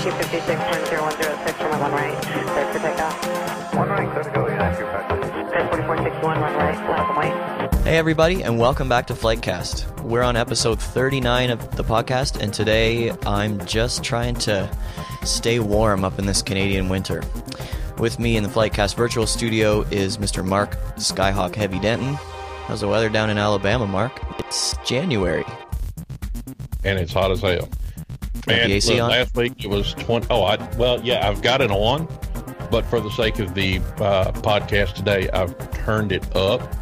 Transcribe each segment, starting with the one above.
256.010, from 1 right, cleared for takeoff. 1 right, clear to go, yeah, 2 practice. 4461, 1 right, flat and wait. Hey everybody, and welcome back to FlightCast. We're on episode 39 of the podcast, and today I'm just trying to stay warm up in this Canadian winter. With me in the FlightCast virtual studio is Mr. Mark Skyhawk Heavy Denton. How's the weather down in Alabama, Mark? It's January. And it's hot as hell. Man, the AC look, on? last week it was 20. I've got it on, but for the sake of the podcast today, I've turned it up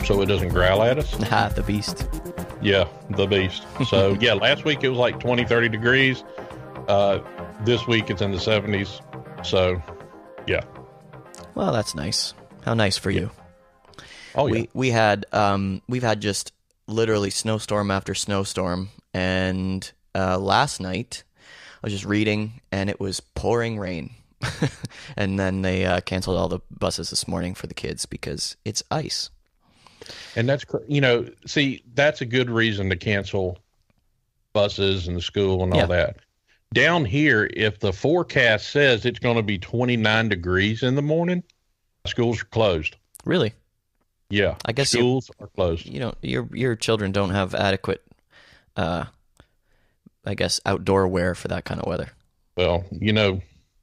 so it doesn't growl at us. The beast. Yeah, the beast. So, yeah, last week it was like 20, 30 degrees. This week it's in the 70s. So, yeah. Well, that's nice. How nice for you. Oh, yeah. We've had just literally snowstorm after snowstorm, and last night I was just reading and it was pouring rain. And then they canceled all the buses this morning for the kids because it's ice. And that's, that's a good reason to cancel buses and school and all that. Down here, if the forecast says it's going to be 29 degrees in the morning, schools are closed. Really? Yeah. I guess schools are closed. Your children don't have adequate, outdoor wear for that kind of weather. Well,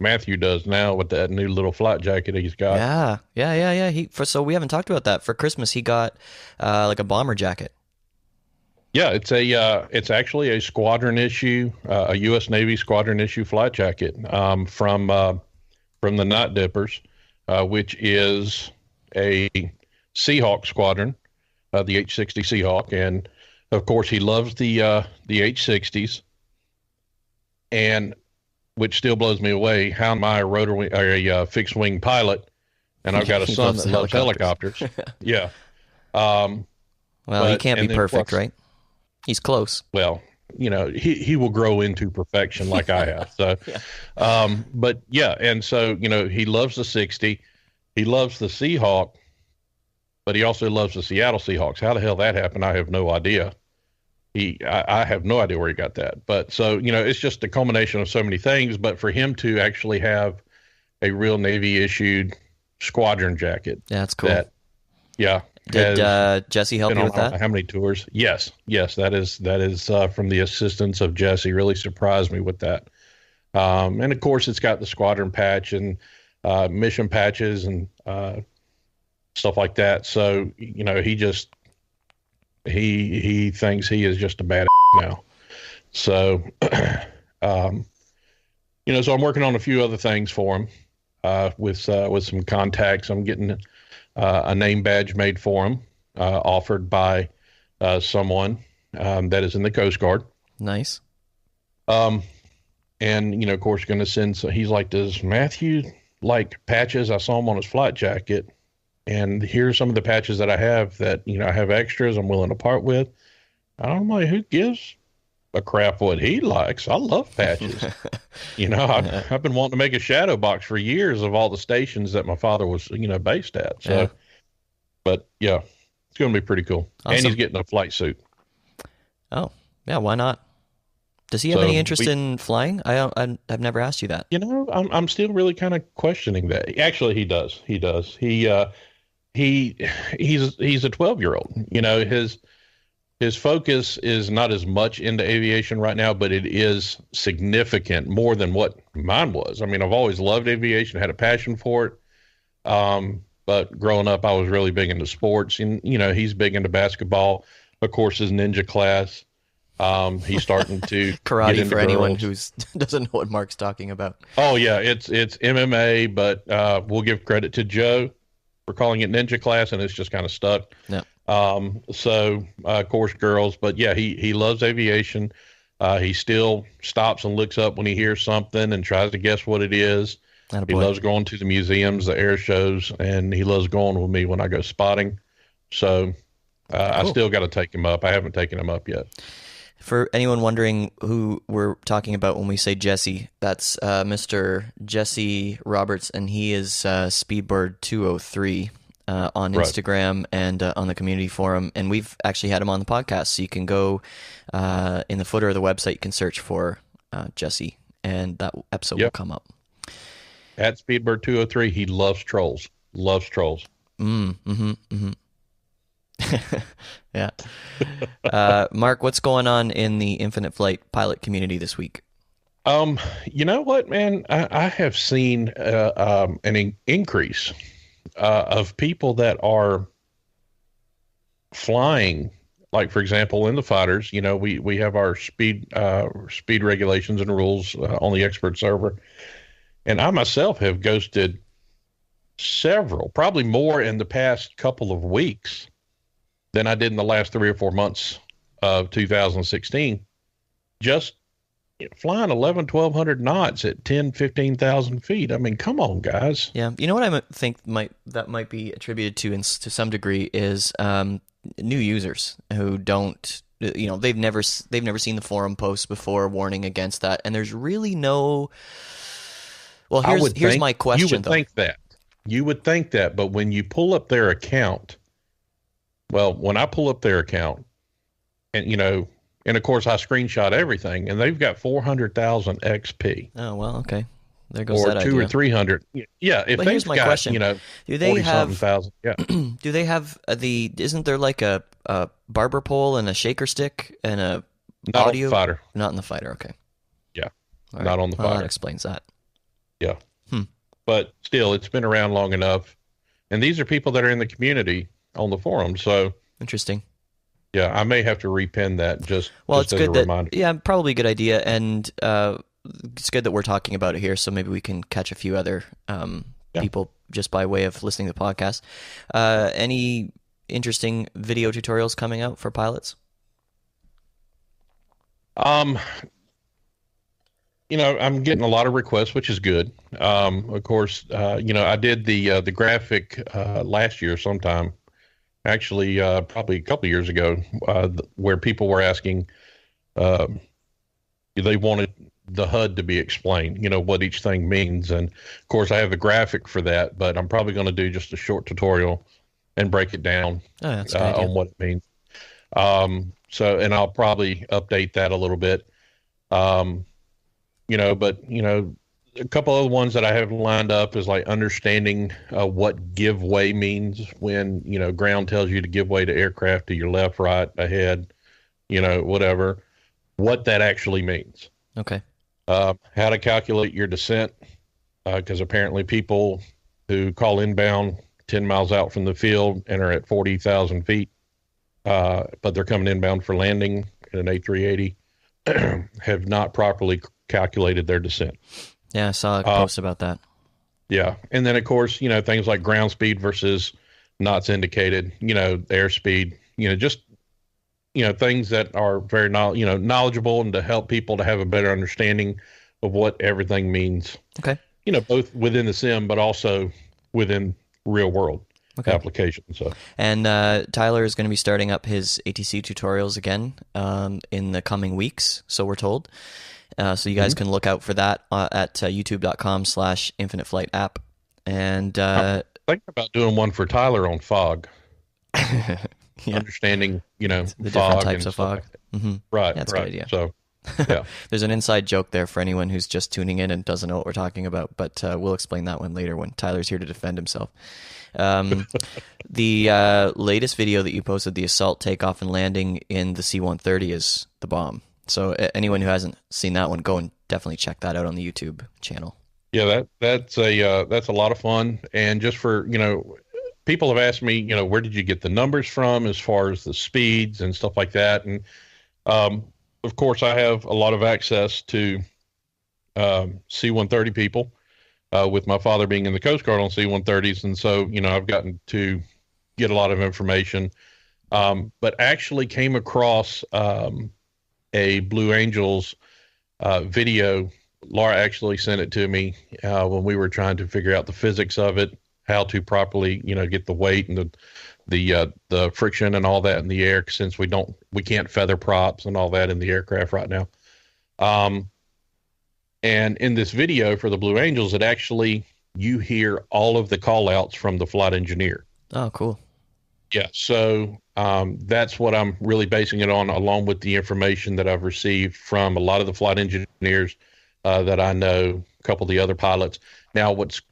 Matthew does now with that new little flight jacket he's got. Yeah. So we haven't talked about that. For Christmas, he got like a bomber jacket. Yeah, it's actually a squadron issue, a U.S. Navy squadron issue flight jacket from the Night Dippers, which is a Seahawk squadron, the H-60 Seahawk, and of course he loves the H-60s, and which still blows me away. How am I a fixed wing pilot, and I've got a son that loves helicopters? Yeah. Well, he can't be perfect, right? He's close. Well, he will grow into perfection like I have. So, but yeah, and so he loves the 60, he loves the Seahawk, but he also loves the Seattle Seahawks. How the hell that happened, I have no idea. I have no idea where he got that. But so, it's just a culmination of so many things. But for him to actually have a real Navy issued squadron jacket. Yeah, that's cool. Did Jesse help you with that? How many tours? Yes. That is from the assistance of Jesse. Really surprised me with that. And of course, it's got the squadron patch and mission patches and stuff like that. So he thinks he is just a badass now. So so I'm working on a few other things for him with some contacts. I'm getting a name badge made for him, offered by someone that is in the Coast Guard. Nice. And of course, going to send. So he's like, "Does Matthew like patches? I saw him on his flight jacket, and here's some of the patches that I have that I have extras. I'm willing to part with." I'm like, who gives a crap what he likes? I love patches. I've been wanting to make a shadow box for years of all the stations that my father was, based at. So, but yeah, it's going to be pretty cool. Awesome. And he's getting a flight suit. Oh, yeah. Why not? Does he have any interest in flying? I've never asked you that. I'm still really kind of questioning that. Actually, he does. He's a 12-year-old. His focus is not as much into aviation right now, but it is significant, more than what mine was. I mean, I've always loved aviation, had a passion for it. But growing up, I was really big into sports. And, he's big into basketball. Of course, his ninja class. He's starting to karate get into for anyone who girls. doesn't know what Mark's talking about. Oh, yeah, it's MMA, but we'll give credit to Joe for calling it ninja class, and it's just kind of stuck. Yeah. So of course girls, but yeah, he loves aviation. He still stops and looks up when he hears something and tries to guess what it is. He loves going to the museums, the air shows, and he loves going with me when I go spotting. So cool. I still got to take him up. I haven't taken him up yet. For anyone wondering who we're talking about when we say Jesse, that's Mr. Jesse Roberts, and he is Speedbird 203 on Instagram and on the community forum. And we've actually had him on the podcast, so you can go in the footer of the website, you can search for Jesse and that episode will come up. At Speedbird 203, he loves trolls. Loves trolls. Yeah. Mark, what's going on in the Infinite Flight pilot community this week? You know what, man? I have seen an increase of people that are flying. Like, for example, in the fighters, you know, we have our speed regulations and rules on the expert server. And I myself have ghosted several, probably more in the past couple of weeks than I did in the last 3 or 4 months of 2016. Just flying 1,200 knots at 10, 15,000 feet. I mean, come on, guys. Yeah. You know what I think that might be attributed to to some degree is new users who don't, you know, they've never seen the forum posts before warning against that, and there's really no. Well, here's my question. You would think that, but when you pull up their account, well, when I pull up their account, and you know, and of course I screenshot everything, and they've got 400,000 XP. Oh well, okay. There goes or that 200 idea. or 300. Yeah, if they've got question. You know, do they have 40,000? Yeah. Do they have isn't there like a barber pole and a shaker stick and a Not audio? on the fighter. Not in the fighter. Okay. Yeah. All Not on the well, fighter. That explains that. Yeah. But still, it's been around long enough, and these are people that are in the community on the forum. So interesting. Yeah, I may have to repin that just it's as good a reminder. Yeah, probably a good idea, and it's good that we're talking about it here. So maybe we can catch a few other people just by way of listening to the podcast. Any interesting video tutorials coming out for pilots? You know, I'm getting a lot of requests, which is good. Of course, you know, I did the graphic last year sometime, actually, probably a couple of years ago, where people were asking, they wanted the HUD to be explained, you know, what each thing means. And of course, I have the graphic for that, but I'm probably going to do just a short tutorial and break it down on what it means. So, and I'll probably update that a little bit. You know, but, you know, a couple of the ones that I have lined up is like understanding what give way means when, you know, ground tells you to give way to aircraft to your left, right, ahead, you know, whatever, what that actually means. Okay. How to calculate your descent, because apparently people who call inbound 10 miles out from the field and are at 40,000 feet, but they're coming inbound for landing in an A380, have not properly calculated their descent. Yeah, I saw a post about that. Yeah. And then, of course, you know, things like ground speed versus knots indicated, you know, airspeed, you know, just, you know, things that are very, knowledgeable and to help people to have a better understanding of what everything means. Okay. You know, both within the sim, but also within real world applications. So. And Tyler is going to be starting up his ATC tutorials again in the coming weeks, so we're told. So you guys can look out for that at youtube.com/infiniteflightapp. And I'm thinking about doing one for Tyler on fog. Understanding, you know, the fog different types of fog. Like right. That's right. a good idea. So, yeah. There's an inside joke there for anyone who's just tuning in and doesn't know what we're talking about, but we'll explain that one later when Tyler's here to defend himself. The latest video that you posted, the assault takeoff and landing in the C-130, is the bomb. So anyone who hasn't seen that one, go and definitely check that out on the YouTube channel. Yeah, that's a lot of fun. And just for, you know, people have asked me, you know, where did you get the numbers from as far as the speeds and stuff like that? And of course, I have a lot of access to C-130 people, with my father being in the Coast Guard on C-130s. And so, you know, I've gotten to get a lot of information, but actually came across a Blue Angels video. Laura actually sent it to me when we were trying to figure out the physics of it, how to properly, you know, get the weight and the friction and all that in the air, since we can't feather props and all that in the aircraft right now. And in this video for the Blue Angels, it actually, you hear all of the call outs from the flight engineer. Oh, cool. Yeah. So that's what I'm really basing it on, along with the information that I've received from a lot of the flight engineers that I know, a couple of the other pilots. Now, what's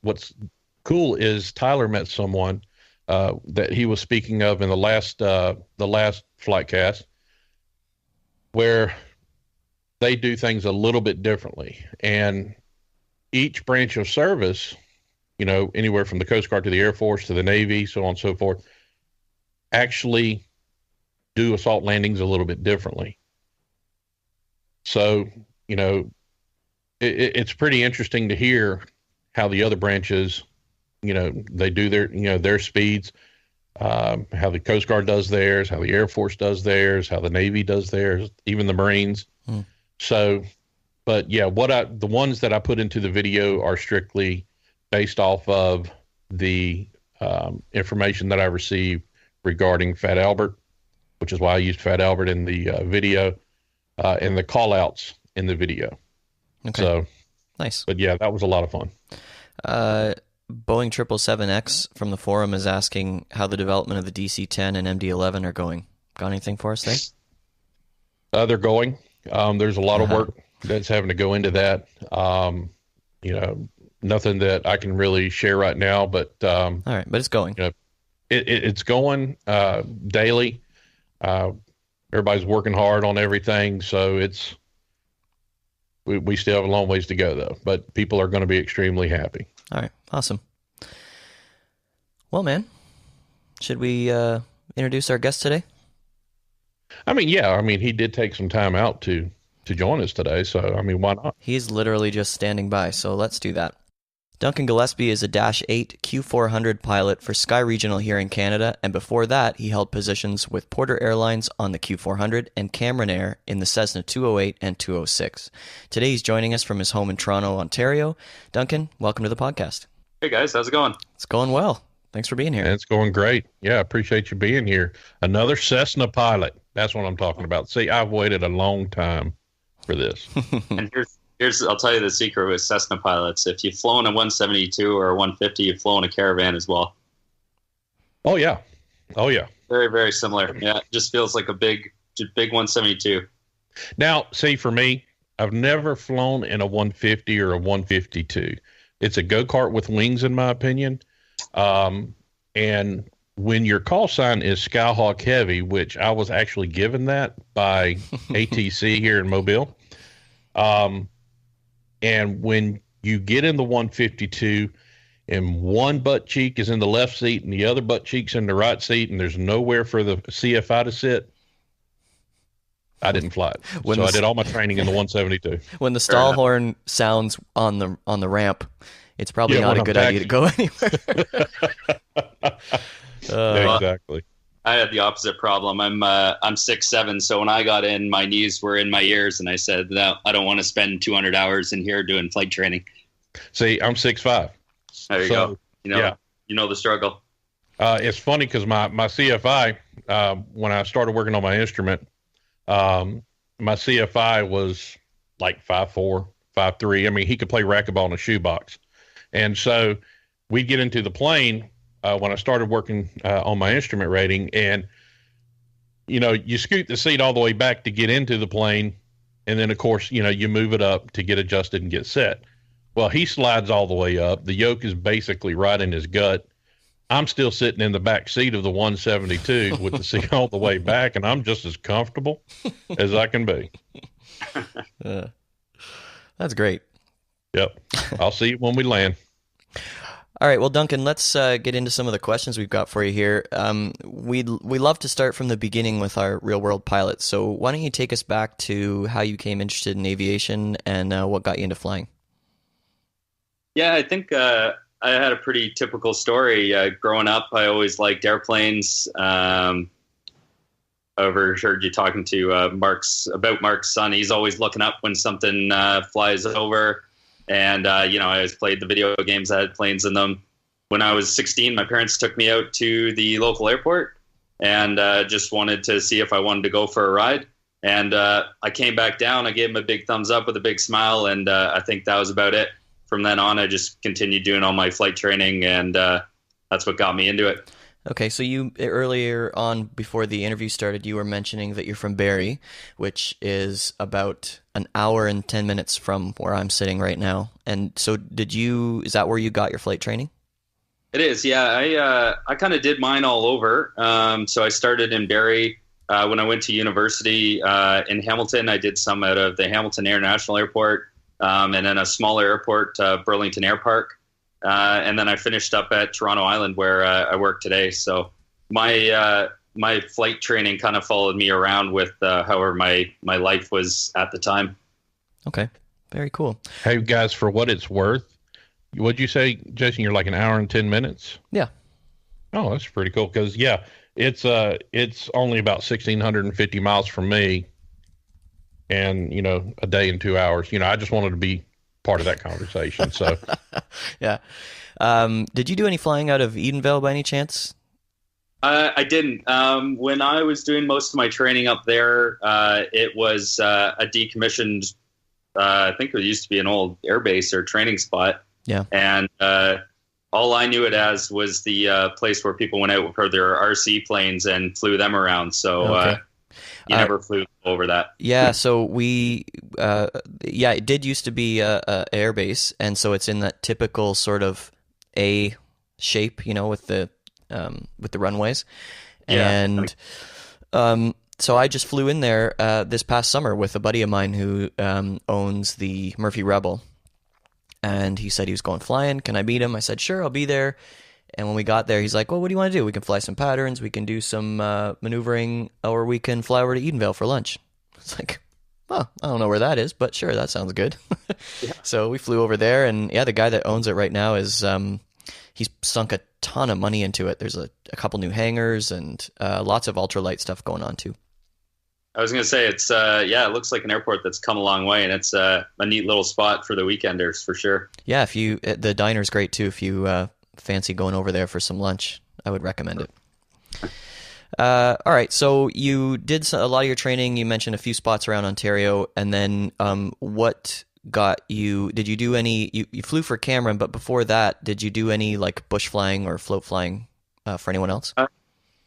cool is Tyler met someone that he was speaking of in the last FlightCast, where they do things a little bit differently, and each branch of service, anywhere from the Coast Guard to the Air Force to the Navy, so on and so forth, actually do assault landings a little bit differently. So, it's pretty interesting to hear how the other branches, they do their speeds, how the Coast Guard does theirs, how the Air Force does theirs, how the Navy does theirs, even the Marines. So, but yeah, the ones that I put into the video are strictly based off of the information that I received regarding Fat Albert, which is why I used Fat Albert in the video, and the call outs in the video. Okay. So nice. But yeah, that was a lot of fun. Boeing 777X from the forum is asking how the development of the DC-10 and MD-11 are going. Got anything for us there? They're going. There's a lot of work that's having to go into that. Nothing that I can really share right now, but all right, but it's going. It's going daily. Everybody's working hard on everything, so we still have a long ways to go, though. But people are going to be extremely happy. All right, awesome. Well, man, should we introduce our guest today? He did take some time out to join us today, so why not? He's literally just standing by, so let's do that. Duncan Gillespie is a Dash 8 Q400 pilot for Sky Regional here in Canada, and before that, he held positions with Porter Airlines on the Q400 and Cameron Air in the Cessna 208 and 206. Today, he's joining us from his home in Toronto, Ontario. Duncan, welcome to the podcast. Hey guys, how's it going? It's going well. Thanks for being here. It's going great. Yeah, I appreciate you being here. Another Cessna pilot. That's what I'm talking about. See, I've waited a long time for this. And here's I'll tell you the secret with Cessna pilots. If you've flown a 172 or a 150, you've flown a Caravan as well. Oh yeah. Very, very similar. Yeah, it just feels like a big 172. Now, see, for me, I've never flown in a 150 or a 152. It's a go-kart with wings, in my opinion. And when your call sign is Skyhawk Heavy, which I was actually given that by ATC here in Mobile, and when you get in the 152 and one butt cheek is in the left seat and the other butt cheek's in the right seat and there's nowhere for the CFI to sit, I didn't fly it. So I did all my training in the 172. When the stall horn sounds on the ramp, it's probably not a good idea to go anywhere. Exactly. I had the opposite problem. I'm 6'7", so when I got in, my knees were in my ears, and I said, "No, I don't want to spend 200 hours in here doing flight training." See, I'm 6'5". There you go. You know the struggle. It's funny because my CFI, when I started working on my instrument, my CFI was like 5'4", 5'3". He could play racquetball in a shoebox, and so we'd get into the plane. When I started working on my instrument rating, and you scoot the seat all the way back to get into the plane, and then of course you move it up to get adjusted and get set. Well, he slides all the way up. The yoke is basically right in his gut. I'm still sitting in the back seat of the 172 with the seat all the way back, and I'm just as comfortable as I can be. That's great. Yep. I'll see you when we land. All right, well, Duncan, let's get into some of the questions we've got for you here. We love to start from the beginning with our real-world pilots, so why don't you take us back to how you came interested in aviation and what got you into flying? Yeah, I think I had a pretty typical story. Growing up, I always liked airplanes. I overheard you talking to Mark's son. He's always looking up when something flies over. And, I always played the video games that had planes in them. When I was 16, my parents took me out to the local airport and just wanted to see if I wanted to go for a ride. And I came back down. I gave them a big thumbs up with a big smile. And I think that was about it. From then on, I just continued doing all my flight training. And that's what got me into it. Okay, so you earlier on before the interview started, you were mentioning that you're from Barrie, which is about an hour and 10 minutes from where I'm sitting right now. And so is that where you got your flight training? It is, yeah. I kind of did mine all over. So I started in Barrie. When I went to university in Hamilton, I did some out of the Hamilton International Airport, and then a smaller airport, Burlington Air Park. And then I finished up at Toronto Island where I work today. So my flight training kind of followed me around with however my life was at the time. Okay, very cool. Hey guys, for what it's worth, what'd you say, Jason? You're like an hour and 10 minutes? Yeah. Oh, that's pretty cool. Because it's only about 1,650 miles from me, and a day and 2 hours. I just wanted to be part of that conversation. So yeah. Did you do any flying out of Edenville by any chance? I didn't. When I was doing most of my training up there, it was a decommissioned, I think it used to be an old airbase or training spot. Yeah. And all I knew it as was the place where people went out for their RC planes and flew them around. So you never flew over that. Yeah, so it did used to be a airbase, and so it's in that typical sort of A shape, with the runways. Yeah. And so I just flew in there this past summer with a buddy of mine who owns the Murphy Rebel, and he said he was going flying. Can I meet him? I said, sure, I'll be there. And when we got there, he's like, well, what do you want to do? We can fly some patterns, we can do some maneuvering, or we can fly over to Edenville for lunch. It's like, well, I don't know where that is, but sure, that sounds good. Yeah. So we flew over there, and the guy that owns it right now is, he's sunk a ton of money into it. There's a couple new hangars and lots of ultralight stuff going on too. I was going to say, it's, it looks like an airport that's come a long way, and it's a neat little spot for the weekenders for sure. Yeah, the diner's great too. If you fancy going over there for some lunch, I would recommend it. All right, so you did a lot of your training. You mentioned a few spots around Ontario, and then what got you? Did you do any? You flew for Cameron, but before that, did you do any like bush flying or float flying for anyone else?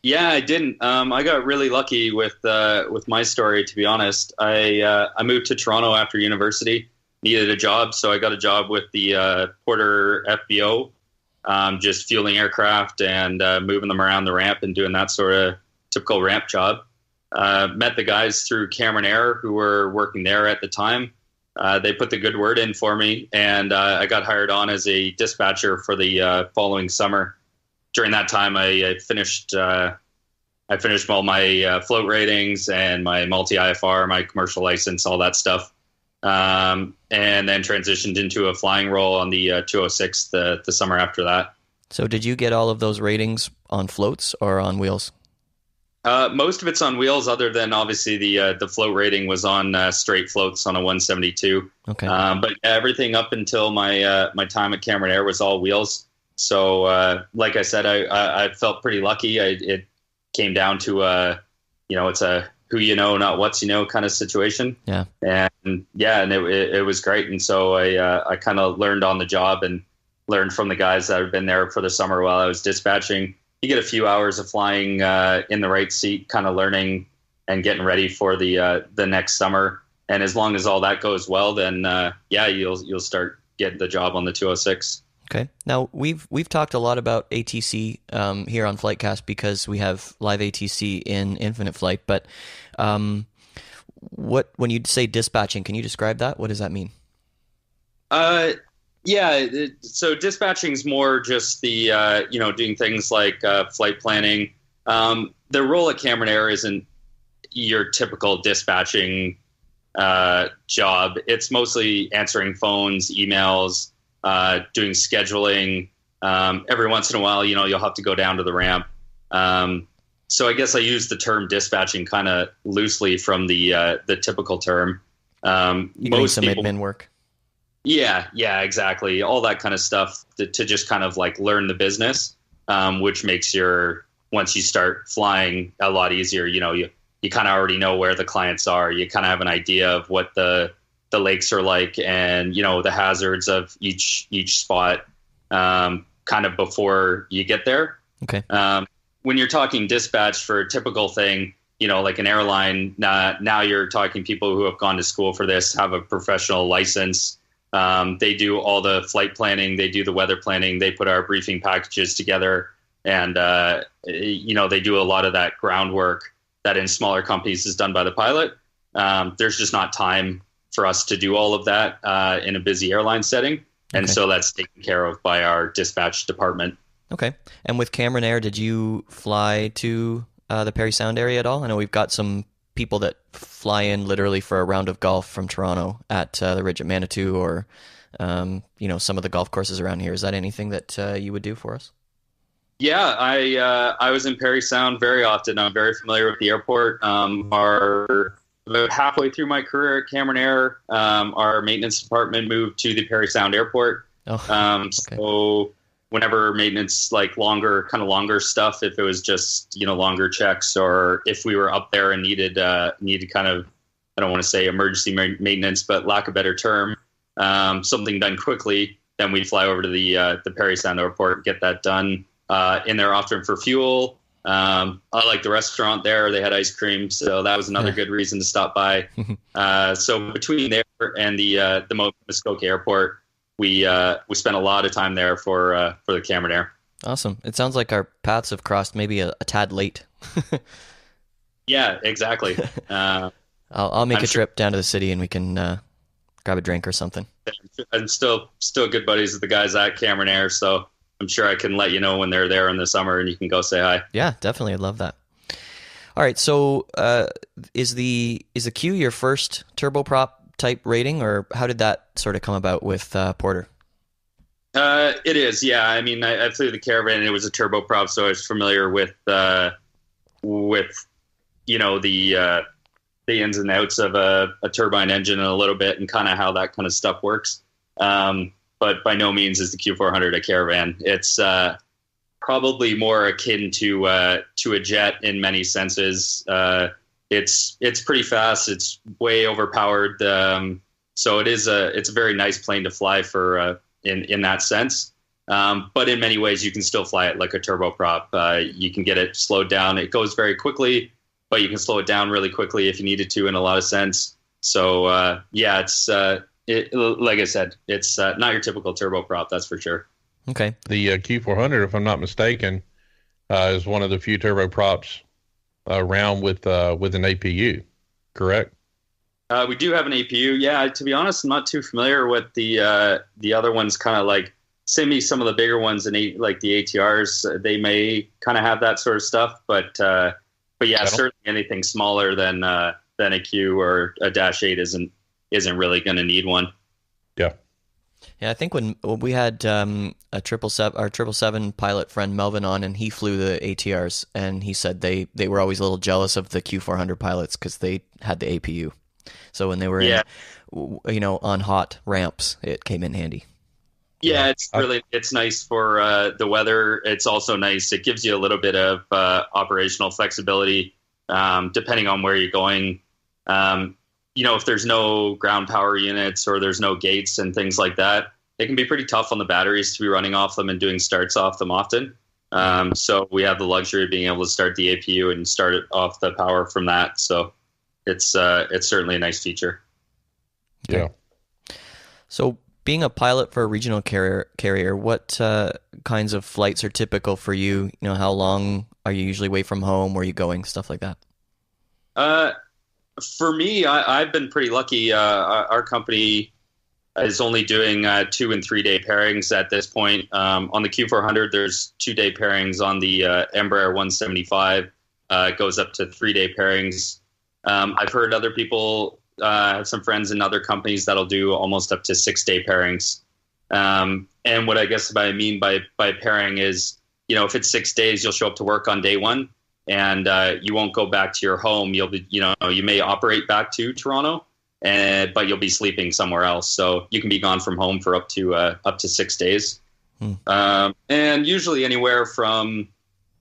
Yeah, I didn't. I got really lucky with my story. To be honest, I moved to Toronto after university, needed a job, so I got a job with the Porter FBO. Just fueling aircraft and moving them around the ramp and doing that sort of typical ramp job. Met the guys through Cameron Air who were working there at the time. They put the good word in for me, and I got hired on as a dispatcher for the following summer. During that time, I finished all my float ratings and my multi-IFR, my commercial license, all that stuff. And then transitioned into a flying role on the 206 the summer after that. So did you get all of those ratings on floats or on wheels? Most of it's on wheels, other than obviously the float rating was on straight floats on a 172. Okay. But everything up until my time at Cameron Air was all wheels. So like I said, I felt pretty lucky. It came down to it's a who you know, not what's you know kind of situation. Yeah. And it was great. And so I kind of learned on the job and learned from the guys that had been there for the summer while I was dispatching. You get a few hours of flying in the right seat, kind of learning and getting ready for the next summer. And as long as all that goes well, then you'll start getting the job on the 206. Okay. Now we've talked a lot about ATC here on FlightCast because we have live ATC in Infinite Flight. But when you say dispatching, can you describe that? What does that mean? So dispatching is more just the doing things like flight planning. The role at Cameron Air isn't your typical dispatching job. It's mostly answering phones, emails. Doing scheduling. Every once in a while, you'll have to go down to the ramp. So I guess I use the term dispatching kind of loosely from the typical term. Most some people, admin work. Yeah, exactly. All that kind of stuff to just kind of like learn the business, which makes once you start flying a lot easier. You kind of already know where the clients are. You kind of have an idea of what the lakes are like, and the hazards of each spot kind of before you get there. Okay. when you're talking dispatch for a typical thing, like an airline, now you're talking people who have gone to school for this, have a professional license. They do all the flight planning, they do the weather planning, they put our briefing packages together, and they do a lot of that groundwork that in smaller companies is done by the pilot. There's just not time for us to do all of that in a busy airline setting, and so that's taken care of by our dispatch department. Okay. And with Cameron Air, did you fly to the Parry Sound area at all? I know we've got some people that fly in literally for a round of golf from Toronto at the Ridge at Manitou, or some of the golf courses around here. Is that anything that you would do for us? Yeah, I was in Parry Sound very often. I'm very familiar with the airport. About halfway through my career at Cameron Air, our maintenance department moved to the Parry Sound Airport. Okay. So whenever maintenance, like longer stuff, if it was just, longer checks, or if we were up there and needed kind of, I don't want to say emergency maintenance, but lack of a better term, something done quickly, then we'd fly over to the Parry Sound Airport and get that done. In there often for fuel. I like the restaurant there. They had ice cream, so that was another good reason to stop by. So between there and the Muskoka Airport, we spent a lot of time there for the Cameron Air. Awesome. It sounds like our paths have crossed maybe a tad late. Yeah, exactly. I'll make a trip down to the city and we can grab a drink or something. I'm still good buddies with the guys at Cameron Air, so I'm sure I can let you know when they're there in the summer and you can go say hi. Yeah, definitely. I'd love that. All right. So is the Q your first turboprop type rating, or how did that sort of come about with Porter? It is. Yeah. I mean, I flew the Caravan and it was a turboprop, so I was familiar with the ins and outs of a turbine engine a little bit and kind of how that kind of stuff works. But by no means is the Q400 a Caravan. It's probably more akin to a jet in many senses. It's pretty fast. It's way overpowered. So it's a very nice plane to fly for in that sense. But in many ways, you can still fly it like a turboprop. You can get it slowed down. It goes very quickly, but you can slow it down really quickly if you needed to in a lot of sense. So it's. Like I said, it's not your typical turboprop, that's for sure. Okay. The Q400, if I'm not mistaken, is one of the few turboprops around with an APU, correct? We do have an APU. Yeah, to be honest, I'm not too familiar with the other ones. Kind of like some of the bigger ones, like the ATRs, they may kind of have that sort of stuff. But yeah, certainly anything smaller than a Q or a Dash 8 isn't really going to need one. Yeah. Yeah, I think when we had our 777 pilot friend Melvin on, and he flew the ATRs, and he said they were always a little jealous of the Q400 pilots because they had the APU. So when they were on hot ramps, it came in handy. Yeah, it's nice for the weather. It's also nice. It gives you a little bit of operational flexibility depending on where you're going. If there's no ground power units or there's no gates and things like that, it can be pretty tough on the batteries to be running off them and doing starts off them often. So we have the luxury of being able to start the APU and start it off the power from that. So it's certainly a nice feature. Yeah. So being a pilot for a regional carrier, what kinds of flights are typical for you? How long are you usually away from home? Where are you going? Stuff like that. For me, I've been pretty lucky. Our company is only doing 2 and 3 day pairings at this point. On the Q400, there's 2-day pairings. On the Embraer 175, it goes up to 3-day pairings. I've heard other people, have some friends in other companies that'll do almost up to 6-day pairings. And what I guess I mean by pairing is, if it's 6 days, you'll show up to work on day one. And you won't go back to your home. You'll be, you may operate back to Toronto, but you'll be sleeping somewhere else. So you can be gone from home for up to 6 days, and usually anywhere from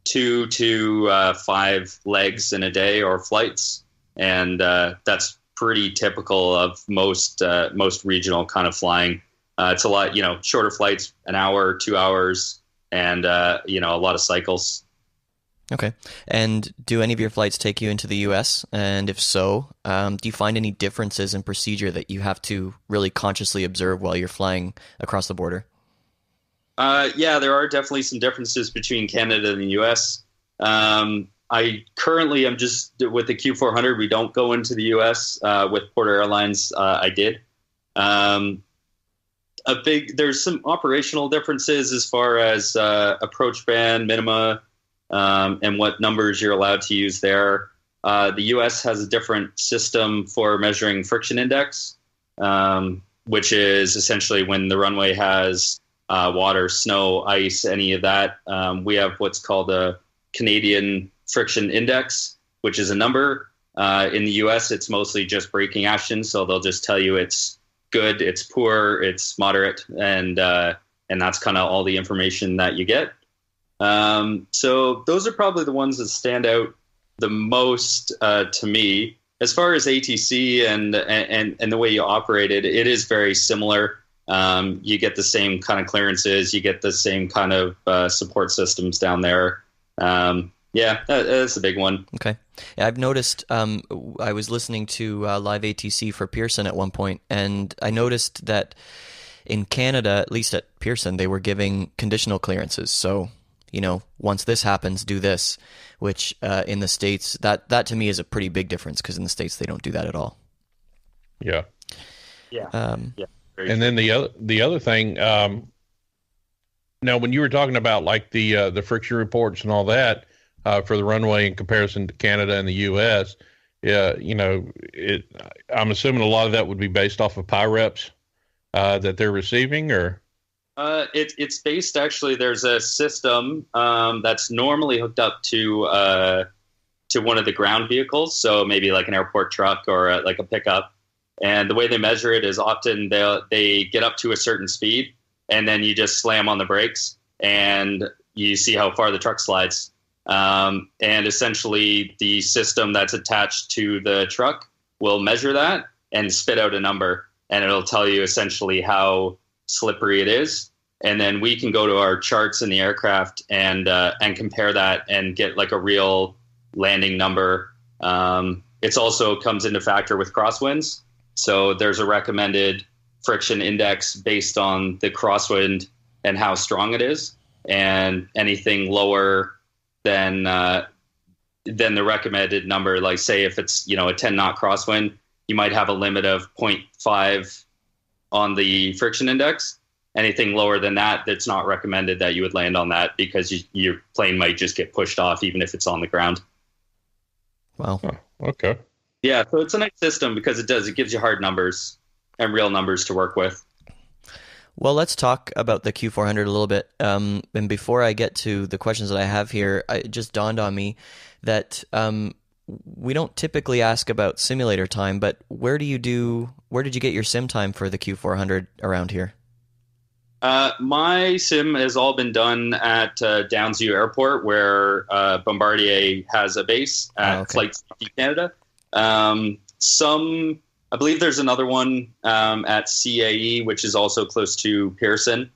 2 to 5 legs in a day or flights, and that's pretty typical of most regional kind of flying. It's a lot, shorter flights, an hour, 2 hours, and a lot of cycles. Okay. And do any of your flights take you into the U.S.? And if so, do you find any differences in procedure that you have to really consciously observe while you're flying across the border? Yeah, there are definitely some differences between Canada and the U.S. I currently am just with the Q400. We don't go into the U.S. With Porter Airlines. I did. There's some operational differences as far as approach band, minima, and what numbers you're allowed to use there. The U.S. has a different system for measuring friction index, which is essentially when the runway has water, snow, ice, any of that. We have what's called a Canadian friction index, which is a number. In the U.S., it's mostly just braking action, so they'll just tell you it's good, it's poor, it's moderate, and that's kind of all the information that you get. So those are probably the ones that stand out the most to me. As far as ATC and the way you operate it, it is very similar. You get the same kind of clearances, you get the same kind of support systems down there. Yeah, that's a big one. Okay. Yeah, I've noticed, I was listening to live ATC for Pearson at one point, and I noticed that in Canada, at least at Pearson, they were giving conditional clearances. So, once this happens, do this, which in the States, that to me is a pretty big difference, because in the States, they don't do that at all. Yeah. Yeah. Yeah. And then the other thing, now when you were talking about like the friction reports and all that, for the runway in comparison to Canada and the U.S., I'm assuming a lot of that would be based off of PIREPs that they're receiving, or? It's based, actually, there's a system that's normally hooked up to one of the ground vehicles, so maybe like an airport truck or like a pickup. And the way they measure it is often they get up to a certain speed, and then you just slam on the brakes, and you see how far the truck slides. And essentially, the system that's attached to the truck will measure that and spit out a number, and it'll tell you essentially how slippery it is. And then we can go to our charts in the aircraft and compare that and get like a real landing number. It's also comes into factor with crosswinds. So there's a recommended friction index based on the crosswind and how strong it is, and anything lower than the recommended number, like say if it's a 10 knot crosswind, you might have a limit of 0.5 on the friction index. Anything lower than that, that's not recommended that you would land on that, because your plane might just get pushed off even if it's on the ground. Wow. Oh, okay. Yeah, so it's a nice system because it gives you hard numbers and real numbers to work with. Well, let's talk about the Q400 a little bit. And before I get to the questions that I have here, it just dawned on me that we don't typically ask about simulator time, but where did you get your sim time for the Q400 around here? My sim has all been done at Downsview Airport, where Bombardier has a base at Flight Canada. I believe there's another one at CAE, which is also close to Pearson.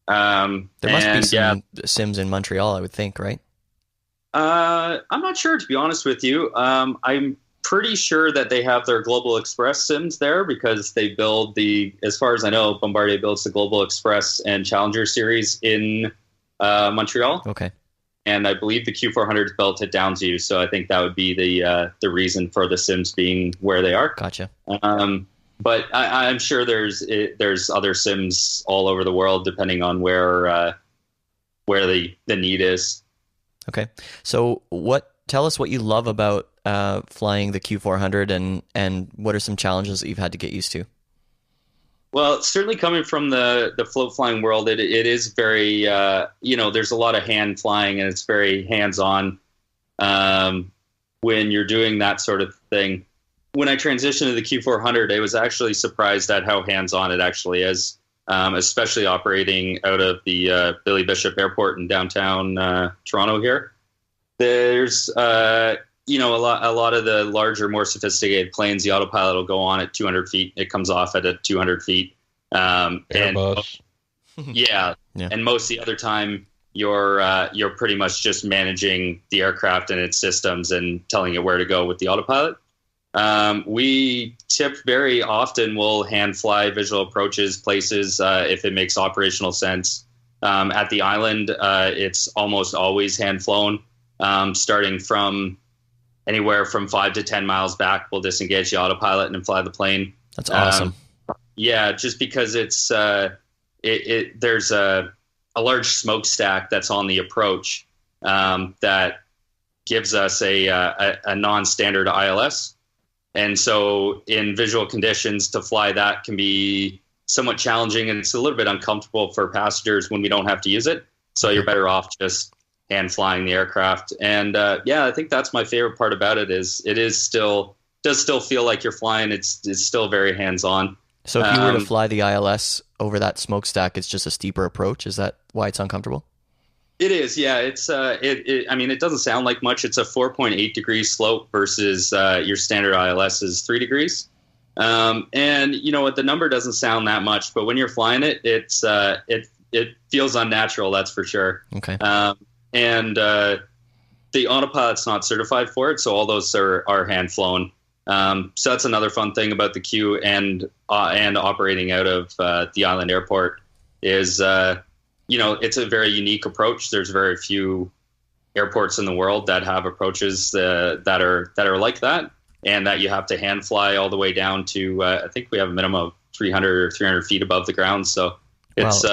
There must be some sims in Montreal, I would think, right? I'm not sure, to be honest with you. I'm pretty sure that they have their Global Express sims there, because they build as far as I know, Bombardier builds the Global Express and Challenger series in Montreal. Okay. And I believe the Q400 is built at Downsview, so I think that would be the reason for the sims being where they are. Gotcha. But I'm sure there's other sims all over the world, depending on where the need is. Okay. So tell us what you love about flying the Q400, and what are some challenges that you've had to get used to? Well, certainly coming from the float flying world, it is very, there's a lot of hand flying, and it's very hands-on when you're doing that sort of thing. When I transitioned to the Q400, I was actually surprised at how hands-on it actually is, especially operating out of the Billy Bishop Airport in downtown Toronto here. There's, a lot of the larger, more sophisticated planes, the autopilot will go on at 200 feet. It comes off at 200 feet. Airbus. Yeah. And most of the other time, you're pretty much just managing the aircraft and its systems and telling it where to go with the autopilot. We very often will hand fly visual approaches places if it makes operational sense. At the island, it's almost always hand flown, starting from anywhere from 5 to 10 miles back. We'll disengage the autopilot and fly the plane. That's awesome. Yeah, just because it's there's a large smokestack that's on the approach that gives us a non-standard ILS. And so in visual conditions, to fly that can be somewhat challenging, and it's a little bit uncomfortable for passengers when we don't have to use it. So you're better off just hand flying the aircraft. And I think that's my favorite part about it is it does still feel like you're flying. It's still very hands-on. So if you were to fly the ILS over that smokestack, it's just a steeper approach. Is that why it's uncomfortable? It is, yeah. It's I mean, it doesn't sound like much. It's a 4.8 degree slope versus your standard ILS is 3 degrees. And you know what? The number doesn't sound that much, but when you're flying it, it feels unnatural. That's for sure. Okay. And the autopilot's not certified for it, so all those are hand flown. So that's another fun thing about the queue and operating out of the island airport is, it's a very unique approach. There's very few airports in the world that have approaches that are like that, and that you have to hand fly all the way down to, I think we have a minimum of 300 or 300 feet above the ground. So it's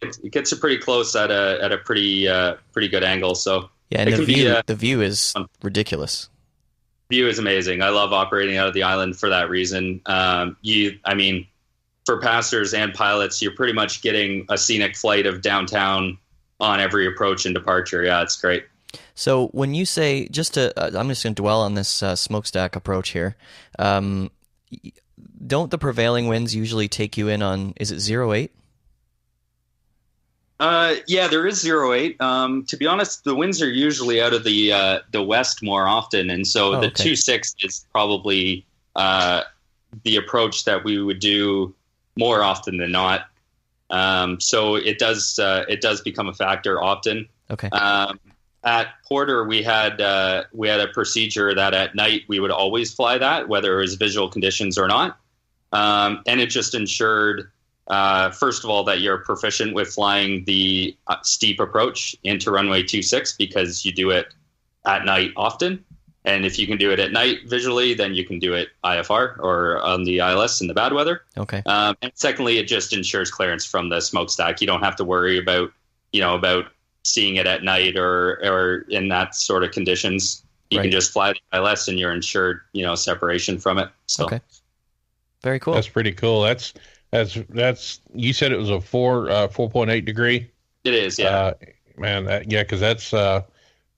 it gets you pretty close at a pretty good angle. So yeah, and the view is ridiculous. View is amazing. I love operating out of the island for that reason. For passengers and pilots, you're pretty much getting a scenic flight of downtown on every approach and departure. Yeah, it's great. So when you say, I'm just going to dwell on this smokestack approach here. Don't the prevailing winds usually take you in on, is it 08? Yeah, there is 08. To be honest, the winds are usually out of the west more often, and so the 26 is probably the approach that we would do more often than not. So it does become a factor often. Okay. At Porter, we had a procedure that at night we would always fly that, whether it was visual conditions or not, and it just ensured. First of all, that you're proficient with flying the steep approach into runway 26 because you do it at night often. And if you can do it at night visually, then you can do it IFR or on the ILS in the bad weather. Okay. And secondly, it just ensures clearance from the smokestack. You don't have to worry about seeing it at night or in that sort of conditions. You can just fly the ILS and you're ensured, separation from it. So. Okay. Very cool. That's pretty cool. That's you said it was a 4.8 degree. It is, yeah. Because that's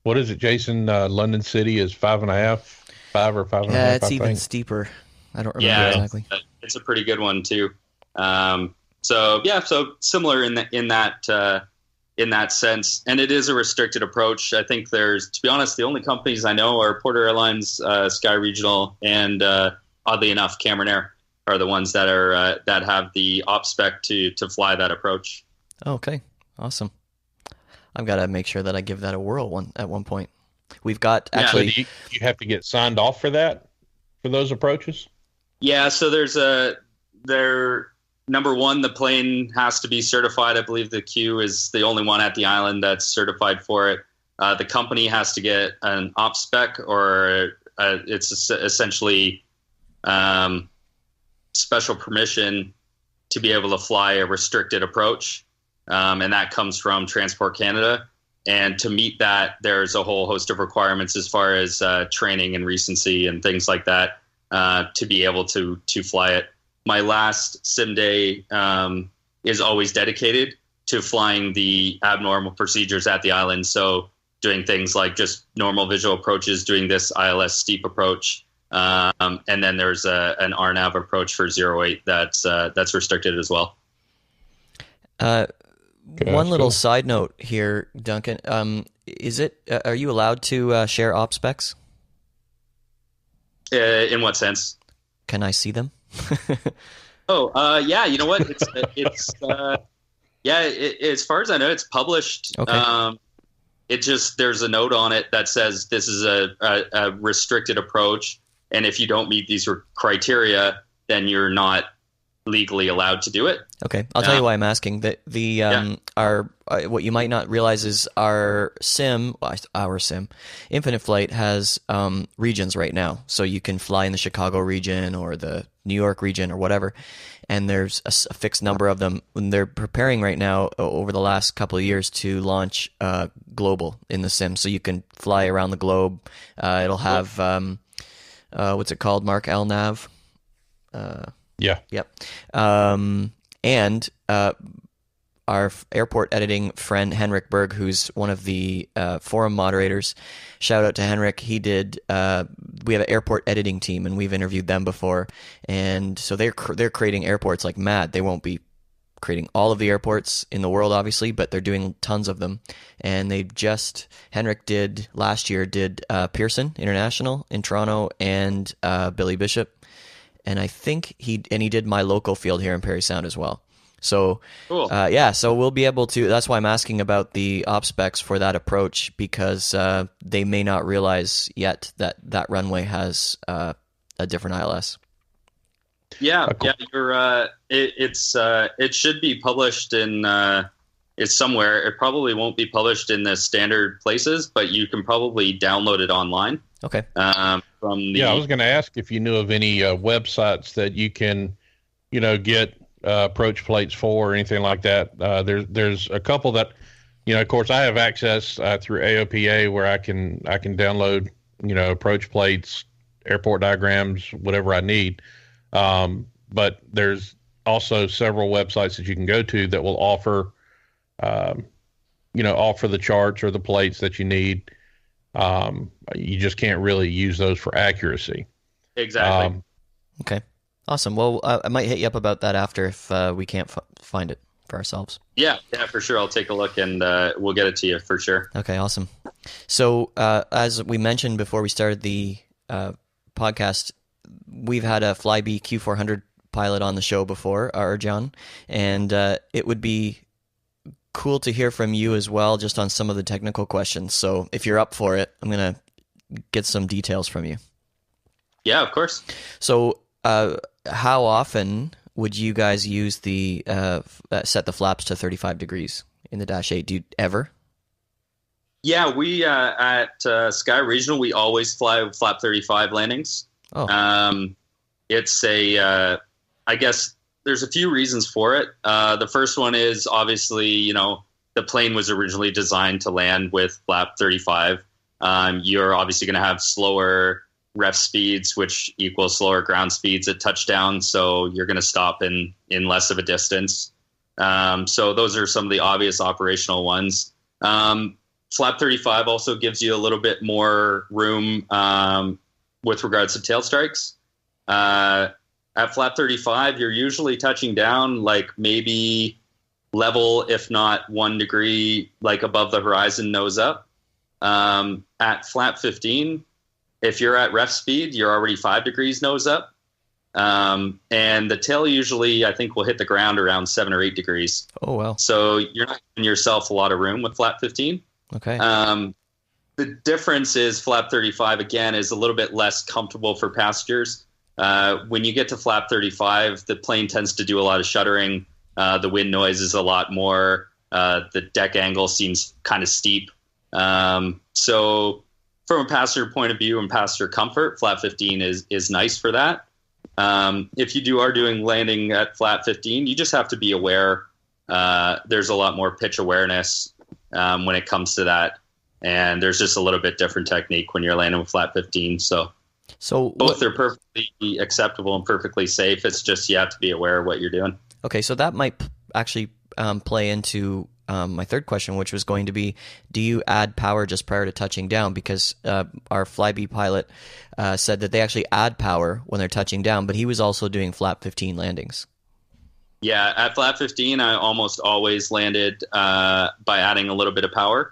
what is it, Jason? London City is 5.5, 5 or 5.5. Yeah, it's even steeper. I don't remember exactly. It's a pretty good one too. So similar in that sense, and it is a restricted approach. I think to be honest, the only companies I know are Porter Airlines, Sky Regional, and oddly enough, Cameron Air are the ones that are that have the op spec to fly that approach. Okay, awesome. I've got to make sure that I give that a whirl at one point. We've got actually. So you have to get signed off for those approaches? Yeah. So number one, the plane has to be certified. I believe the Q is the only one at the island that's certified for it. The company has to get an op spec, or it's essentially special permission to be able to fly a restricted approach. And that comes from Transport Canada. And to meet that, there's a whole host of requirements as far as training and recency and things like that to be able to fly it. My last sim day is always dedicated to flying the abnormal procedures at the island. So doing things like just normal visual approaches, doing this ILS steep approach. And then there's an RNAV approach for 08 that's restricted as well. One little side note here, Duncan. Are you allowed to share op specs? In what sense? Can I see them? Yeah. You know what? Yeah, as far as I know, it's published. Okay. It just, there's a note on it that says this is a restricted approach, and if you don't meet these criteria, then you're not legally allowed to do it. Okay, I'll tell you why I'm asking. Our what you might not realize is our sim, Infinite Flight has regions right now, so you can fly in the Chicago region or the New York region or whatever, and there's a fixed number of them. And they're preparing right now over the last couple of years to launch global in the sim, so you can fly around the globe. It'll have what's it called, Mark? LNAV. Yeah. Yep. And our airport editing friend Henrik Berg, who's one of the forum moderators, shout out to Henrik. He did. We have an airport editing team, and we've interviewed them before, and so they're creating airports like mad. They won't be creating all of the airports in the world, obviously, but they're doing tons of them. And Henrik did last year Pearson International in Toronto and Billy Bishop. And I think he did my local field here in Parry Sound as well. So, cool. So we'll be able to. That's why I'm asking about the op specs for that approach, because they may not realize yet that runway has a different ILS. Yeah, cool. Yeah, you're. It should be published in. It's somewhere. It probably won't be published in the standard places, but you can probably download it online. Okay. I was going to ask if you knew of any websites that you can, get approach plates for or anything like that. There's a couple that, of course, I have access through AOPA where I can download, approach plates, airport diagrams, whatever I need. But there's also several websites that you can go to that will offer, offer the charts or the plates that you need. You just can't really use those for accuracy. Exactly. Okay. Awesome. Well, I might hit you up about that after if we can't find it for ourselves. Yeah, for sure. I'll take a look and we'll get it to you for sure. Okay, awesome. So as we mentioned before we started the podcast, we've had a Flybe Q400 pilot on the show before, Arjan, and it would be cool to hear from you as well, just on some of the technical questions. So if you're up for it, I'm going to get some details from you. Yeah, of course. So how often would you guys use the set the flaps to 35 degrees in the Dash 8? Do you ever? Yeah, we at Sky Regional, we always fly flap 35 landings. Oh. It's I guess there's a few reasons for it. The first one is obviously, the plane was originally designed to land with flap 35. You're obviously going to have slower ref speeds, which equals slower ground speeds at touchdown. So you're going to stop in less of a distance. So those are some of the obvious operational ones. Flap 35 also gives you a little bit more room with regards to tail strikes. At flap 35, you're usually touching down like maybe level, if not 1 degree, like above the horizon, nose up. At flap 15, if you're at ref speed, you're already 5 degrees nose up. And the tail usually, I think, will hit the ground around 7 or 8 degrees. Oh, wow. So you're not giving yourself a lot of room with flap 15. Okay. The difference is flap 35, again, is a little bit less comfortable for passengers. When you get to flap 35, the plane tends to do a lot of shuddering. The wind noise is a lot more. The deck angle seems kind of steep. So from a passenger point of view and passenger comfort, flap 15 is nice for that. If you are doing landing at flap 15, you just have to be aware. There's a lot more pitch awareness when it comes to that. And there's just a little bit different technique when you're landing with flap 15. So both are perfectly acceptable and perfectly safe. It's just you have to be aware of what you're doing. Okay, so that might actually play into my third question, which was going to be, do you add power just prior to touching down? Because our Flybe pilot said that they actually add power when they're touching down, but he was also doing flap 15 landings. Yeah, at flap 15, I almost always landed by adding a little bit of power.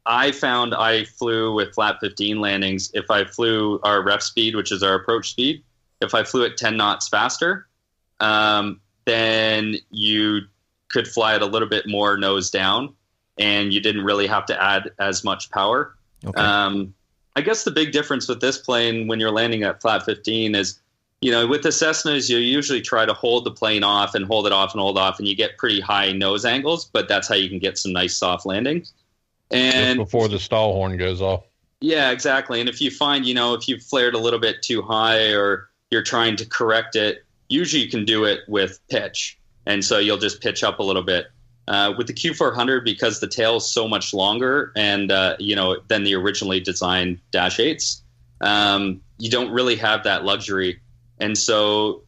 I found I flew with flap 15 landings. If I flew our ref speed, which is our approach speed, if I flew at 10 knots faster, then you could fly it a little bit more nose down, and you didn't really have to add as much power. Okay. I guess the big difference with this plane when you're landing at flat 15 is, with the Cessnas, you usually try to hold the plane off and hold it off and hold off, and you get pretty high nose angles, but that's how you can get some nice soft landings. And just before the stall horn goes off. Yeah, exactly. And if you find, if you've flared a little bit too high or you're trying to correct it, usually you can do it with pitch. And so you'll just pitch up a little bit. With the Q400, because the tail is so much longer and, than the originally designed Dash 8s, you don't really have that luxury. And so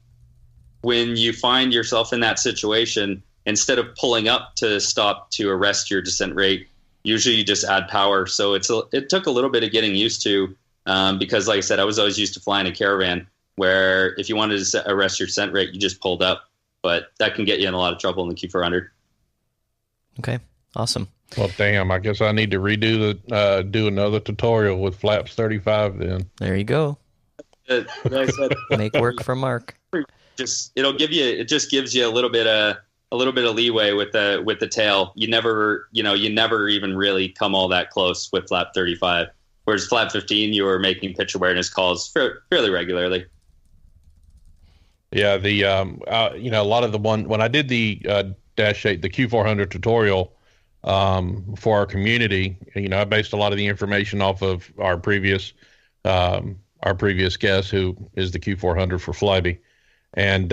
when you find yourself in that situation, instead of pulling up to stop to arrest your descent rate, usually you just add power. So it took a little bit of getting used to, because like I said, I was always used to flying a Caravan where if you wanted to arrest your descent rate, you just pulled up. But that can get you in a lot of trouble in the Q400. Okay, awesome. Well, damn, I guess I need to do another tutorial with Flaps 35 then. There you go. Like I said, Make work for Mark. it just gives you a little bit of leeway with the tail. You never even really come all that close with flap 35. Whereas flap 15, you were making pitch awareness calls fairly regularly. Yeah, a lot of when I did the Dash 8, the Q400 tutorial for our community, I based a lot of the information off of our previous guest, who is the Q400 for Flybe, and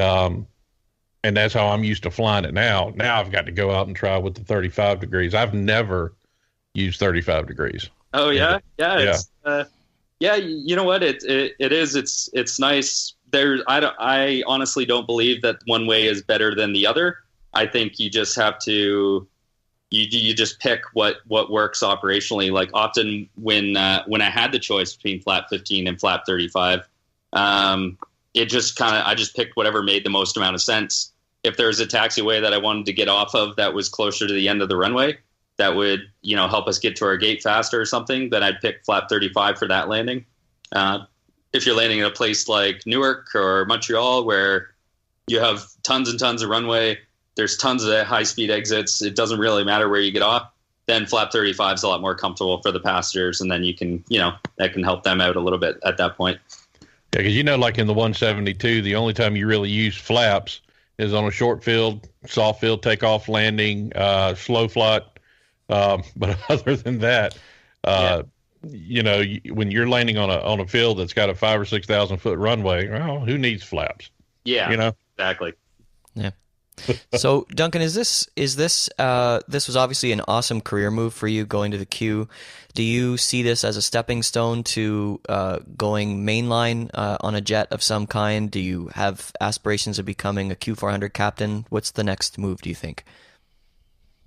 that's how I'm used to flying it now. Now I've got to go out and try with the 35 degrees. I've never used 35 degrees. Oh yeah, yeah. You know what? It's nice. I honestly don't believe that one way is better than the other. I think you just have to, you just pick what works operationally. Like often when I had the choice between flap 15 and flap 35, I just picked whatever made the most amount of sense. If there's a taxiway that I wanted to get off of that was closer to the end of the runway, that would, help us get to our gate faster or something, then I'd pick flap 35 for that landing. If you're landing in a place like Newark or Montreal where you have tons and tons of runway, there's tons of high-speed exits, it doesn't really matter where you get off, then flap 35 is a lot more comfortable for the passengers, and then you can, that can help them out a little bit at that point. Yeah, because like in the 172, the only time you really use flaps is on a short field, soft field, takeoff, landing, slow flight. But other than that, when you're landing on a field that's got a 5,000 or 6,000 foot runway, well, who needs flaps? Yeah, exactly. Yeah. So Duncan, this was obviously an awesome career move for you going to the Q. Do you see this as a stepping stone to going mainline on a jet of some kind? Do you have aspirations of becoming a Q400 captain? What's the next move, do you think?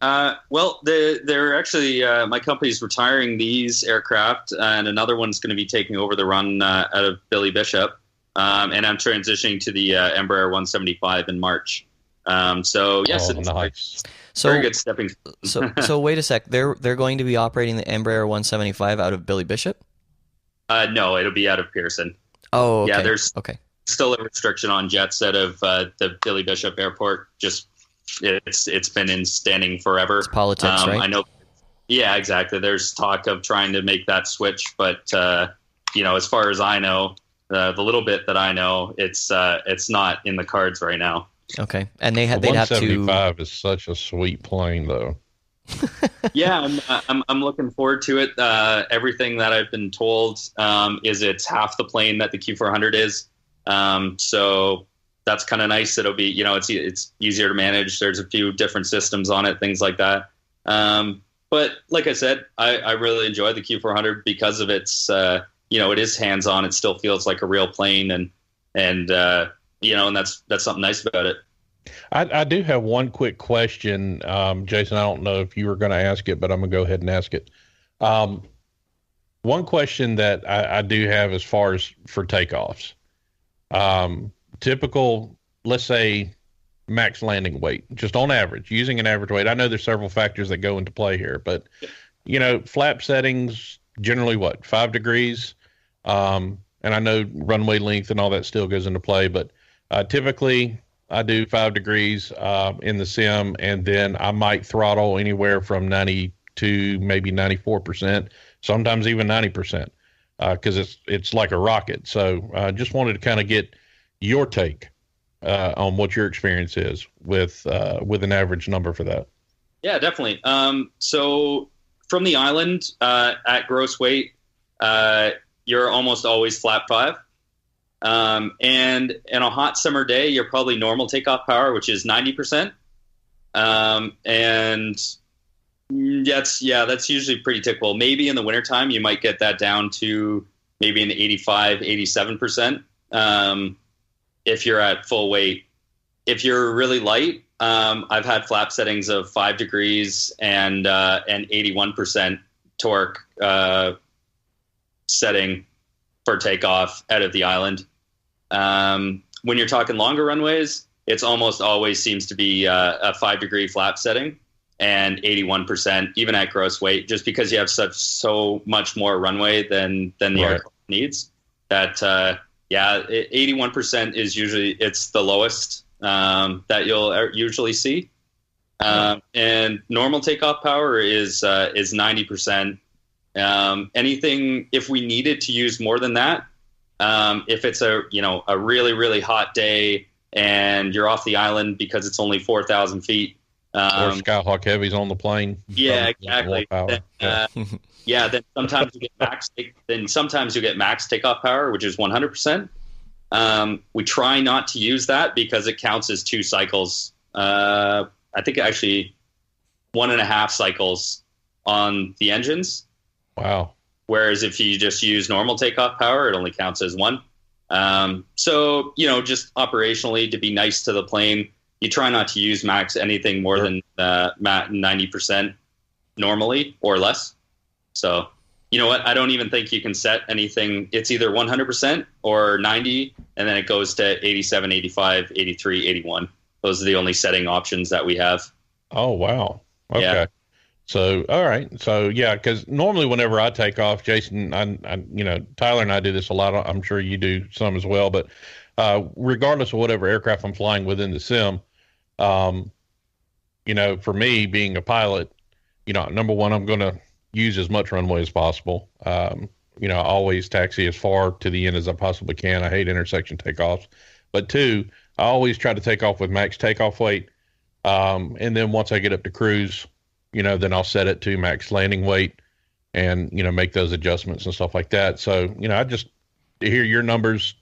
Well, they're actually, my company's retiring these aircraft, and another one's going to be taking over the run out of Billy Bishop, and I'm transitioning to the Embraer 175 in March. So yes, it's nice. Very good stepping. So wait a sec. They're going to be operating the Embraer 175 out of Billy Bishop? No, it'll be out of Pearson. Oh, okay. Yeah, there's okay. Still a restriction on jets out of the Billy Bishop Airport. Just it's been in standing forever. It's politics, right? I know. Yeah, exactly. There's talk of trying to make that switch, but as far as I know, the little bit that I know, it's not in the cards right now. Okay, and they'd have to. 175 is such a sweet plane, though. Yeah, I'm looking forward to it. Everything that I've been told is it's half the plane that the Q400 is. So that's kind of nice. It'll be, it's easier to manage. There's a few different systems on it, things like that. But like I said, I really enjoy the Q400 because of its, it is hands-on. It still feels like a real plane, and that's something nice about it. I do have one quick question, Jason. I don't know if you were going to ask it, but I'm going to go ahead and ask it. One question that I do have as far as for takeoffs, typical, let's say, max landing weight, just on average, using an average weight. I know there's several factors that go into play here, but, flap settings, generally 5 degrees? And I know runway length and all that still goes into play, but typically I do 5 degrees in the sim, and then I might throttle anywhere from 90 to maybe 94%, sometimes even 90%, because it's like a rocket. So I just wanted to kind of get your take on what your experience is with an average number for that. Yeah, definitely. So from the island at gross weight, you're almost always flap 5. And in a hot summer day, you're probably normal takeoff power, which is 90%. And that's usually pretty typical. Maybe in the wintertime, you might get that down to maybe an 85, 87%. If you're at full weight. If you're really light, I've had flap settings of 5 degrees and 81% torque setting for takeoff out of the island. When you're talking longer runways, it's almost always seems to be a 5 degree flap setting and 81%, even at gross weight, just because you have so much more runway than the aircraft needs. That 81% is usually it's the lowest that you'll usually see. And normal takeoff power is 90%. Anything, if we needed to use more than that, if it's a really, really hot day and you're off the island because it's only 4,000 feet. Or Skyhawk Heavy's on the plane. Yeah, exactly. Then sometimes you get max. Then sometimes you get max takeoff power, which is 100%. We try not to use that because it counts as 2 cycles. I think actually 1.5 cycles on the engines. Wow. Whereas if you just use normal takeoff power, it only counts as 1. So, just operationally, to be nice to the plane, you try not to use max anything more than 90% normally or less. So, you know what? I don't even think you can set anything. It's either 100% or 90, and then it goes to 87, 85, 83, 81. Those are the only setting options that we have. Oh, wow. Okay. Yeah. So, all right. So, yeah, because normally whenever I take off, Jason, Tyler and I do this a lot. I'm sure you do some as well. But regardless of whatever aircraft I'm flying within the sim, for me being a pilot, number one, I'm going to use as much runway as possible. I always taxi as far to the end as I possibly can. I hate intersection takeoffs. But 2, I always try to take off with max takeoff weight. And then once I get up to cruise, then I'll set it to max landing weight and, make those adjustments and stuff like that. So, I just to hear your numbers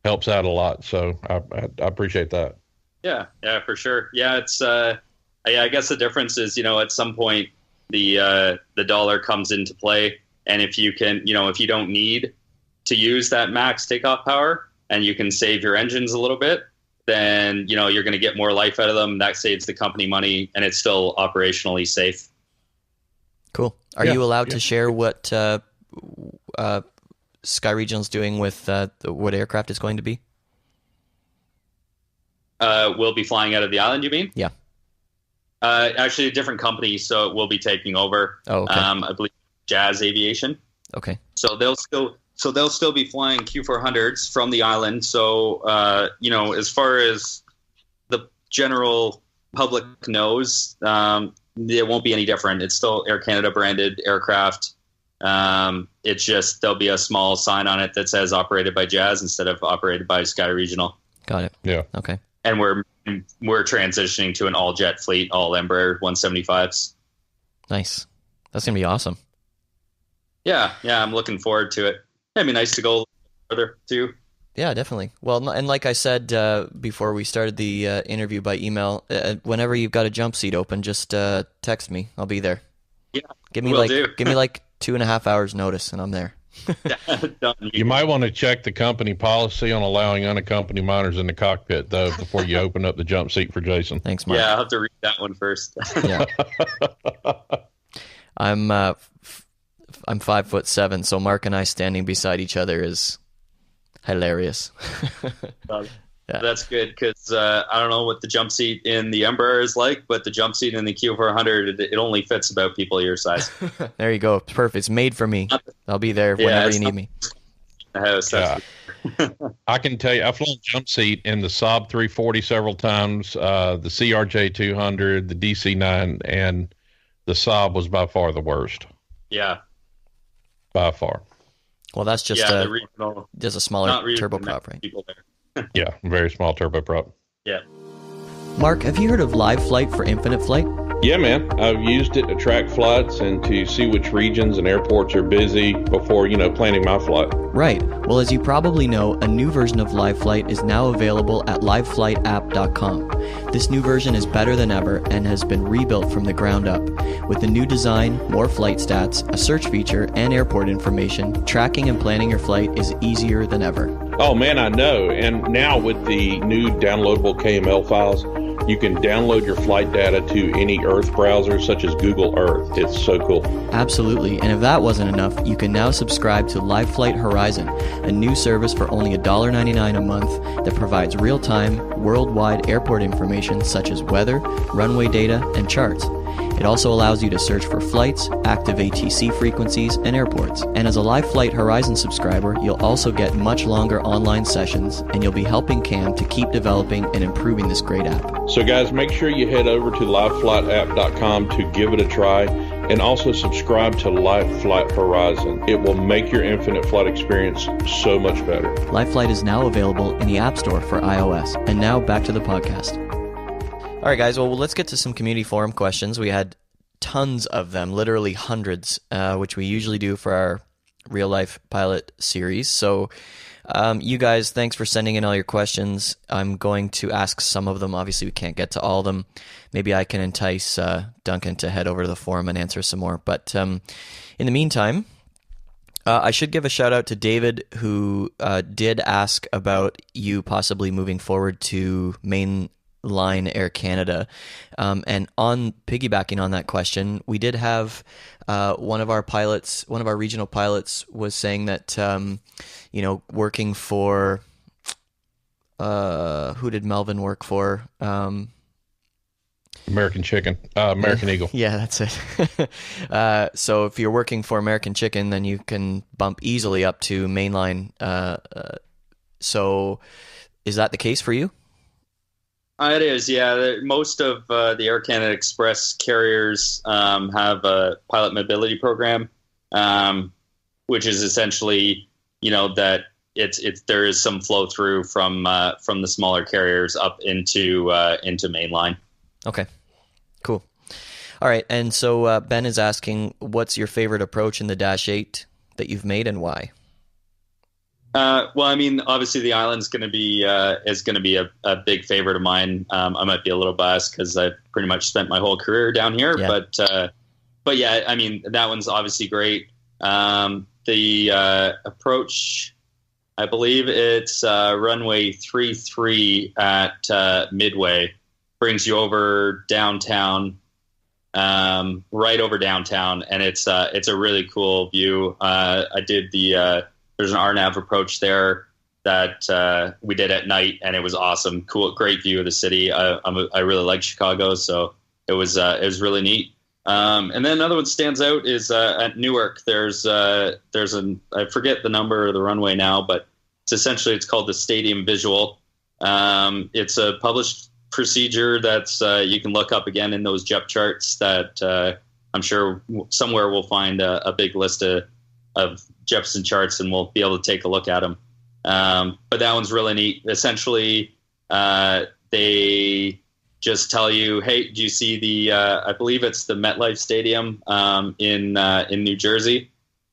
helps out a lot. So I appreciate that. Yeah, for sure. Yeah, it's, I guess the difference is, at some point the dollar comes into play. And if you can, if you don't need to use that max takeoff power and you can save your engines a little bit, then, you're going to get more life out of them. That saves the company money, and it's still operationally safe. Cool. Are you allowed to share what Sky Regional's doing with what aircraft it's going to be? We'll be flying out of the island, you mean? Yeah. Actually, a different company, so we'll be taking over. Oh, okay. I believe Jazz Aviation. Okay. So they'll still be flying Q400s from the island. So, as far as the general public knows, it won't be any different. It's still Air Canada branded aircraft. It's just there'll be a small sign on it that says operated by Jazz instead of operated by Sky Regional. Got it. Yeah. Okay. And we're transitioning to an all jet fleet, all Embraer 175s. Nice. That's gonna be awesome. Yeah, I'm looking forward to it. It'd be nice to go a little further too. Yeah, definitely. Well, and like I said before we started the interview by email, whenever you've got a jump seat open, just text me. I'll be there. Yeah, give me like 2.5 hours notice, and I'm there. You might want to check the company policy on allowing unaccompanied minors in the cockpit, though, before you open up the jump seat for Jason. Thanks, Mark. Yeah, I'll have to read that one first. Yeah. I'm 5'7", so Mark and I standing beside each other is hilarious. Yeah. That's good because I don't know what the jump seat in the Embraer is like, but the jump seat in the Q400, it only fits about people your size. There you go. Perfect. It's made for me. I'll be there whenever you need me. The house. I can tell you, I've flown jump seat in the Saab 340 several times, the CRJ 200, the DC-9, and the Saab was by far the worst. Yeah. By far. Well, that's just the regional, just a smaller turboprop, right? People there. Yeah, very small turboprop. Yeah. Mark, have you heard of Live Flight for Infinite Flight? Yeah, man. I've used it to track flights and to see which regions and airports are busy before, planning my flight. Right. Well, as you probably know, a new version of Live Flight is now available at liveflightapp.com. This new version is better than ever and has been rebuilt from the ground up. With the new design, more flight stats, a search feature, and airport information, tracking and planning your flight is easier than ever. Oh, man, I know. And now with the new downloadable KML files, you can download your flight data to any Earth browser, such as Google Earth. It's so cool. Absolutely. And if that wasn't enough, you can now subscribe to Live Flight Horizon, a new service for only $1.99 a month that provides real-time, worldwide airport information such as weather, runway data, and charts. It also allows you to search for flights, active ATC frequencies, and airports. And as a Live Flight Horizon subscriber, you'll also get much longer online sessions, and you'll be helping Cam to keep developing and improving this great app. So guys, make sure you head over to liveflightapp.com to give it a try, and also subscribe to Live Flight Horizon. It will make your infinite flight experience so much better. Live Flight is now available in the App Store for iOS. And now back to the podcast. All right, guys. Well, let's get to some community forum questions. We had tons of them, literally hundreds, which we usually do for our real-life pilot series. So you guys, thanks for sending in all your questions. I'm going to ask some of them. Obviously, we can't get to all of them. Maybe I can entice Duncan to head over to the forum and answer some more. But in the meantime, I should give a shout-out to David, who did ask about you possibly moving forward to mainline Air Canada. And on piggybacking on that question, we did have one of our regional pilots was saying that, working for, who did Melvin work for? American Eagle. Yeah, that's it. So if you're working for American Chicken, then you can bump easily up to mainline. So is that the case for you? It is, yeah. Most of the Air Canada Express carriers have a pilot mobility program, which is essentially, that there is some flow through from the smaller carriers up into mainline. Okay, cool. All right, and so Ben is asking, what's your favorite approach in the Dash 8 that you've made, and why? Well, I mean, obviously the island's going to be a big favorite of mine. I might be a little biased because I've pretty much spent my whole career down here, yeah. But yeah, I mean, that one's obviously great. The approach, I believe it's runway 33 at Midway, brings you over downtown, right over downtown, and it's a really cool view. I did there's an RNAV approach there that we did at night, and it was awesome. Cool, great view of the city. I really like Chicago, so it was really neat. And then another one stands out is at Newark. There's I forget the number of the runway now, but it's called the Stadium Visual. It's a published procedure that's you can look up again in those JEP charts that I'm sure somewhere we'll find a big list of Jefferson charts, and we'll be able to take a look at them. But that one's really neat. Essentially, they just tell you, hey, do you see the, I believe it's the MetLife Stadium in New Jersey?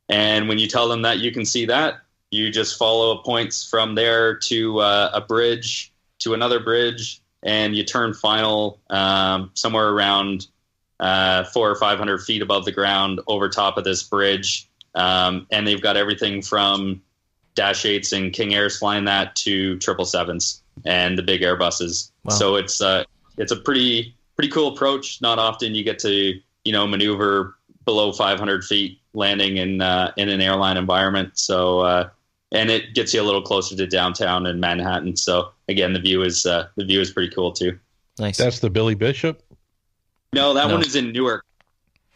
And when you tell them that you can see that, you just follow points from there to a bridge, to another bridge, and you turn final somewhere around 400 or 500 feet above the ground over top of this bridge. And they've got everything from Dash 8s and King Airs flying that to 777s and the big Airbuses. Wow. So it's a pretty cool approach. Not often you get to maneuver below 500 feet landing in an airline environment. So and it gets you a little closer to downtown and Manhattan. So again, the view is pretty cool too. Nice. That's the Billy Bishop? No, that one is in Newark.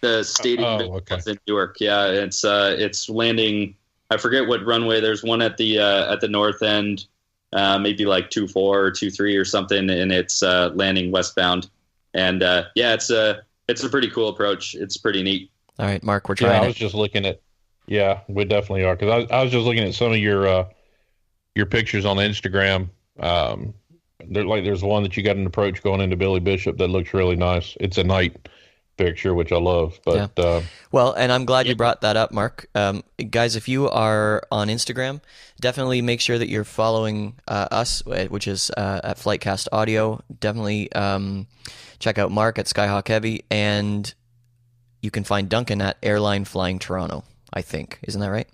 The stadium is in Newark. Yeah, it's landing I forget what runway. There's one at the north end, maybe like 24 or 23 or something, and it's landing westbound. And it's a pretty cool approach. It's pretty neat. All right, Mark, we're trying. Yeah, I was just looking at. Yeah, we definitely are, because I was just looking at some of your pictures on Instagram. There's one that you got an approach going into Billy Bishop that looks really nice. It's a night picture, which I love. But well, and I'm glad you brought that up, Mark. Guys, if you are on Instagram, definitely make sure that you're following us, which is at FlightCast Audio. Definitely check out Mark at Skyhawk Heavy, and you can find Duncan at Airline Flying Toronto, I think. Isn't that right?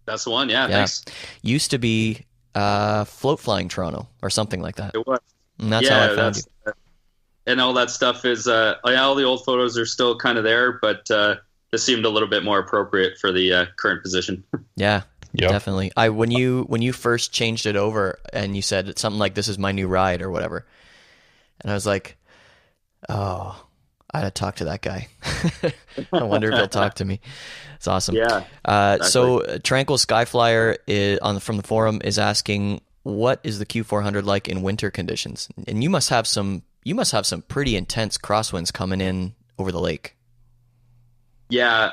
That's the one, yeah. Thanks. Used to be Float Flying Toronto or something like that. It was. And that's how I found you. And all that stuff is, all the old photos are still kind of there, but this seemed a little bit more appropriate for the current position. Yeah, definitely. When you first changed it over and you said it's something like, "This is my new ride" or whatever, and I was like, oh, I had to talk to that guy. I wonder if he'll talk to me. It's awesome. Yeah. Exactly. So Tranquil Skyflyer from the forum is asking, what is the Q400 like in winter conditions? And you must have some pretty intense crosswinds coming in over the lake. Yeah.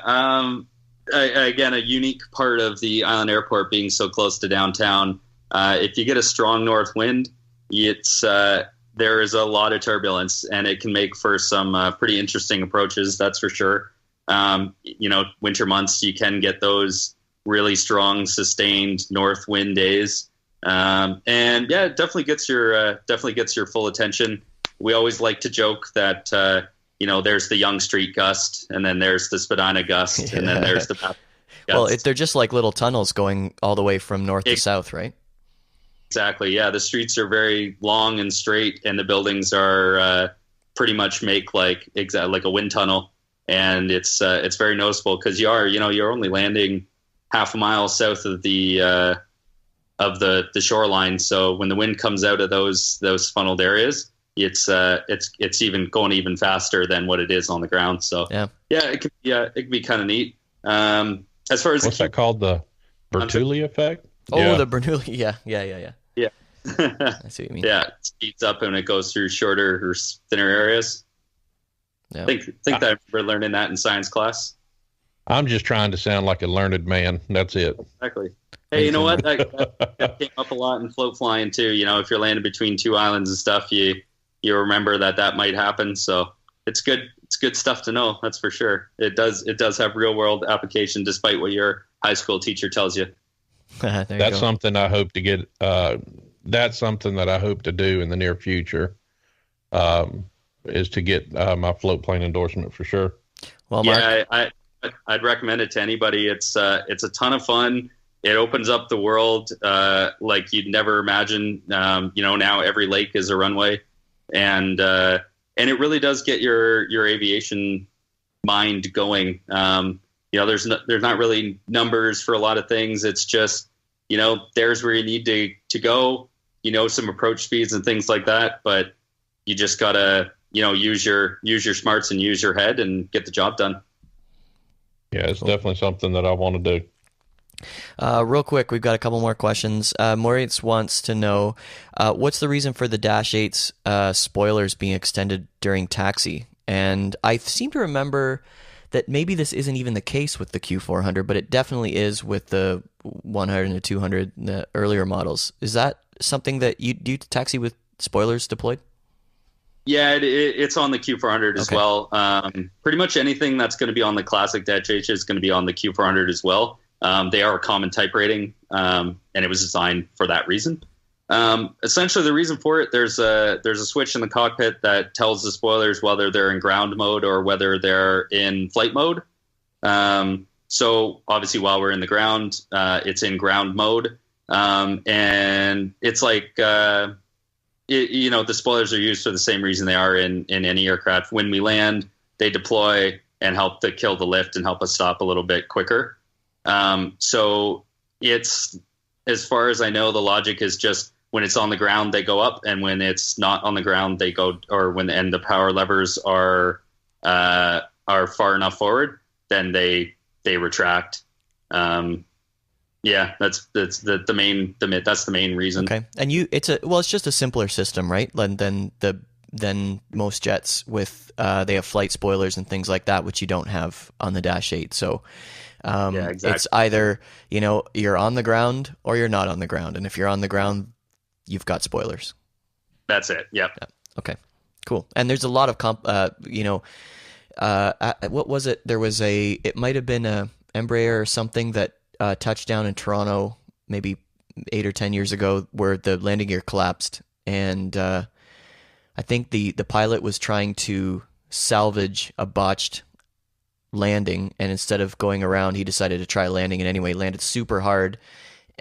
Again, a unique part of the island airport being so close to downtown. If you get a strong north wind, there is a lot of turbulence, and it can make for some pretty interesting approaches. That's for sure. Winter months, you can get those really strong, sustained north wind days. And yeah, it definitely gets your full attention. We always like to joke that, there's the Yonge Street gust, and then there's the Spadina gust, and then there's the gust. Well, they're just like little tunnels going all the way from north to south, right? Exactly. Yeah. The streets are very long and straight, and the buildings are, pretty much make like a wind tunnel. And it's very noticeable because you're only landing half a mile south of the shoreline. So when the wind comes out of those funneled areas, it's even going even faster than what it is on the ground. So it could be kind of neat. As far as what's that called, the Bernoulli effect? Oh, the Bernoulli. Yeah. Yeah. I see what you mean. Yeah, it speeds up and it goes through shorter or thinner areas. Yeah. I think that I remember learning that in science class. I'm just trying to sound like a learned man. That's it. Exactly. Hey, you know what? That came up a lot in float flying too. If you're landing between two islands and stuff, you remember that might happen. So it's good. It's good stuff to know. That's for sure. It does have real world application, despite what your high school teacher tells you. That's something I hope to get. That's something that I hope to do in the near future. Is to get my float plane endorsement for sure. Well, Mark, I'd recommend it to anybody. It's a ton of fun. It opens up the world like you'd never imagine. Now every lake is a runway, and it really does get your aviation mind going. There's not really numbers for a lot of things. It's just there's where you need to go. Some approach speeds and things like that, but you just gotta use your smarts and use your head and get the job done. Yeah, it's definitely something that I want to do. Real quick, we've got a couple more questions. Moritz wants to know, what's the reason for the Dash 8's spoilers being extended during taxi? And I seem to remember that maybe this isn't even the case with the Q400, but it definitely is with the 100 and the 200, the earlier models. Is that something that you do taxi with spoilers deployed? Yeah, it's on the Q400 as well. Pretty much anything that's going to be on the classic Dash 8 is going to be on the Q400 as well. They are a common type rating, and it was designed for that reason. Essentially, the reason for it, there's a switch in the cockpit that tells the spoilers whether they're in ground mode or whether they're in flight mode. So obviously, while we're in the ground, it's in ground mode, and it's like the spoilers are used for the same reason they are in any aircraft. When we land, they deploy and help to kill the lift and help us stop a little bit quicker. So it's, as far as I know, the logic is just when it's on the ground, they go up, and when it's not on the ground, they go, and the power levers are far enough forward, then they retract. Yeah, that's the main reason. Okay, and it's just a simpler system, right? Than most jets with they have flight spoilers and things like that, which you don't have on the Dash 8. So Yeah, exactly. it's either you're on the ground or you're not on the ground, and if you're on the ground, you've got spoilers. That's it. Yep. Yeah. Okay. Cool. And there's a lot of what was it? It might have been a Embraer or something that touched down in Toronto maybe 8 or 10 years ago, where the landing gear collapsed, and I think the pilot was trying to salvage a botched landing, and instead of going around, he decided to try landing it anyway. Landed super hard,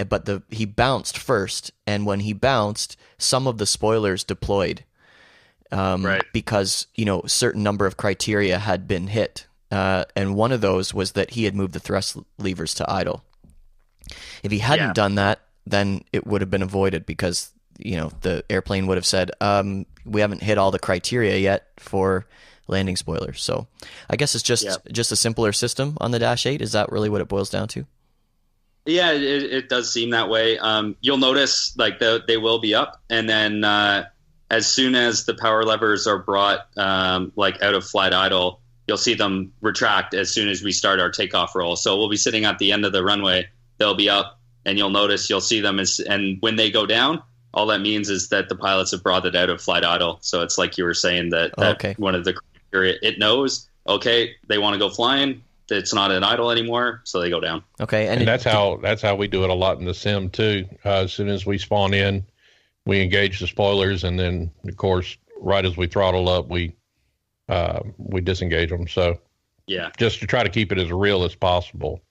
but he bounced first, and when he bounced, some of the spoilers deployed. Right. Because certain number of criteria had been hit, and one of those was that he had moved the thrust levers to idle. If he hadn't done that, then it would have been avoided, because the airplane would have said, we haven't hit all the criteria yet for landing spoilers. So I guess it's just a simpler system on the Dash 8. Is that really what it boils down to? Yeah, it does seem that way. You'll notice like they will be up, and then as soon as the power levers are brought like out of flight idle, you'll see them retract as soon as we start our takeoff roll. So we'll be sitting at the end of the runway, they'll be up, and you'll see them and when they go down, all that means is that the pilots have brought it out of flight idle. So it's like you were saying that one of the criteria, it knows, okay, they want to go flying, it's not an idle anymore, so they go down. Okay, and that's how we do it a lot in the sim too. As soon as we spawn in, we engage the spoilers, and then of course, right as we throttle up, we disengage them. So yeah, just to try to keep it as real as possible.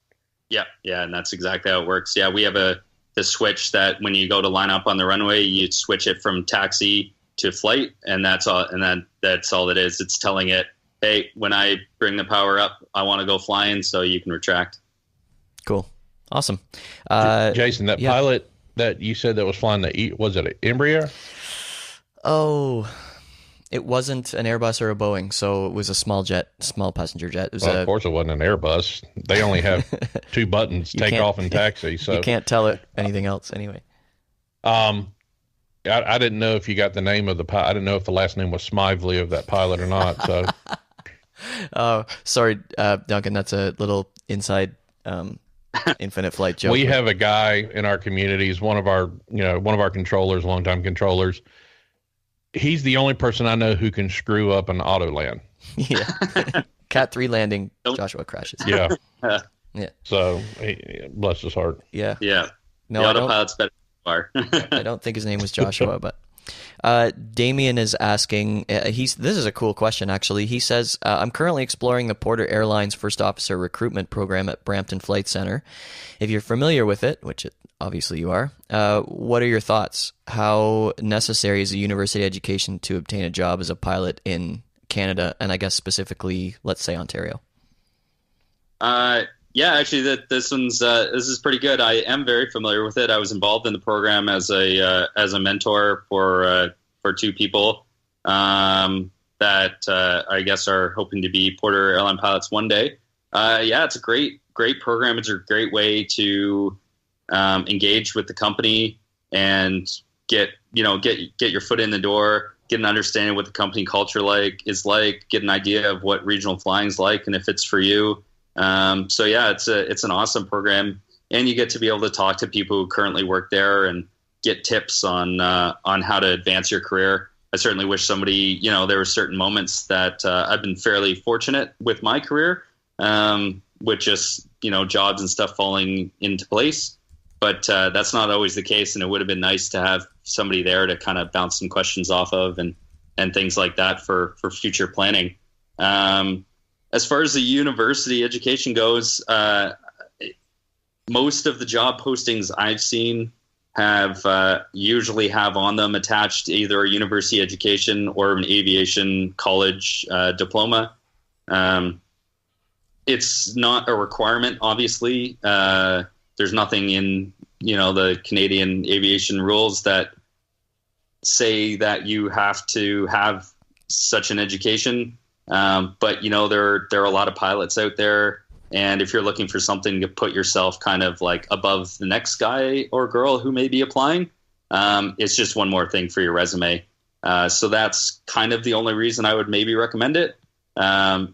Yeah, and that's exactly how it works. Yeah, we have the switch that when you go to line up on the runway, you switch it from taxi to flight, and that's all. And that's all it is. It's telling it, hey, when I bring the power up, I want to go flying, so you can retract. Cool, awesome. Jason, that pilot that you said that was flying was it an Embraer? Oh, it wasn't an Airbus or a Boeing, so it was a small passenger jet. It was of course it wasn't an Airbus. They only have two buttons, take off and taxi. So you can't tell it anything else anyway. I didn't know if you got the name of the pilot. I didn't know if the last name was Smively of that pilot or not. So, oh, sorry, Duncan. That's a little inside Infinite Flight joke. We have a guy in our community. He's one of our controllers, longtime controllers. He's the only person I know who can screw up an auto land. Yeah. Cat 3 landing, Joshua crashes. Yeah. Yeah. So, bless his heart. Yeah. Yeah. No, the autopilot's better far. I don't think his name was Joshua, but Damien is asking, this is a cool question, actually. He says, I'm currently exploring the Porter Airlines First Officer Recruitment Program at Brampton Flight Center. If you're familiar with it, which obviously you are, what are your thoughts? How necessary is a university education to obtain a job as a pilot in Canada, and I guess specifically, let's say, Ontario? Yeah, actually, this is pretty good. I am very familiar with it. I was involved in the program as a mentor for two people that I guess are hoping to be Porter Airline pilots one day. Yeah, it's a great program. It's a great way to engage with the company and get your foot in the door, get an understanding of what the company culture is like, get an idea of what regional flying is like, and if it's for you. So yeah, it's an awesome program, and you get to be able to talk to people who currently work there and get tips on how to advance your career. I certainly wish somebody, there were certain moments that I've been fairly fortunate with my career, with just jobs and stuff falling into place. But that's not always the case, and it would have been nice to have somebody there to kind of bounce some questions off of and things like that for future planning. As far as the university education goes, most of the job postings I've seen usually have on them attached either a university education or an aviation college diploma. It's not a requirement, obviously. There's nothing in the Canadian aviation rules that say that you have to have such an education. But there are a lot of pilots out there And if you're looking for something to put yourself kind of like above the next guy or girl who may be applying, it's just one more thing for your resume. So that's kind of the only reason I would maybe recommend it.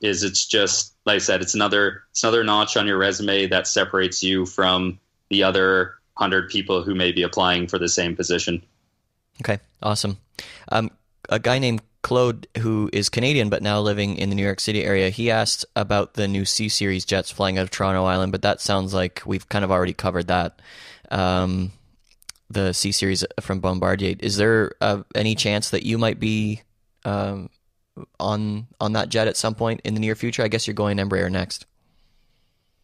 Is it's just, like I said, it's another notch on your resume that separates you from the other 100 people who may be applying for the same position. Okay, awesome. A guy named Claude, who is Canadian but now living in the New York City area, he asked about the new C-Series jets flying out of Toronto Island, but that sounds like we've kind of already covered that. The C-Series from Bombardier. Is there any chance that you might be on that jet at some point in the near future? I guess you're going Embraer next.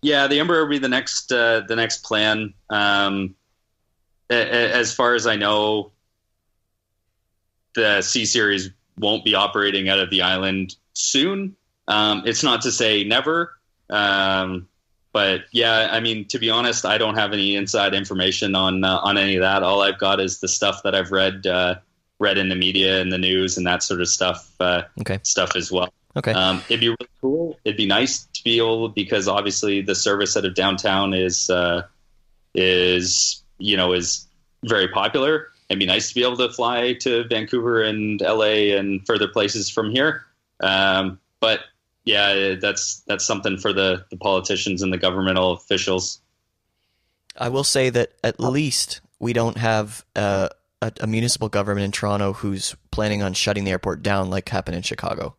Yeah, the Embraer will be the next plan. As far as I know, the C-Series won't be operating out of the island soon. It's not to say never, but yeah, I mean, to be honest, I don't have any inside information on any of that. All I've got is the stuff that I've read in the media and the news and that sort of stuff. Stuff as well. Okay. It'd be really cool. It'd be nice to be able, because obviously the service out of downtown is very popular. It'd be nice to be able to fly to Vancouver and LA and further places from here. But yeah, that's something for the politicians and the governmental officials. I will say that at least we don't have a municipal government in Toronto who's planning on shutting the airport down like happened in Chicago.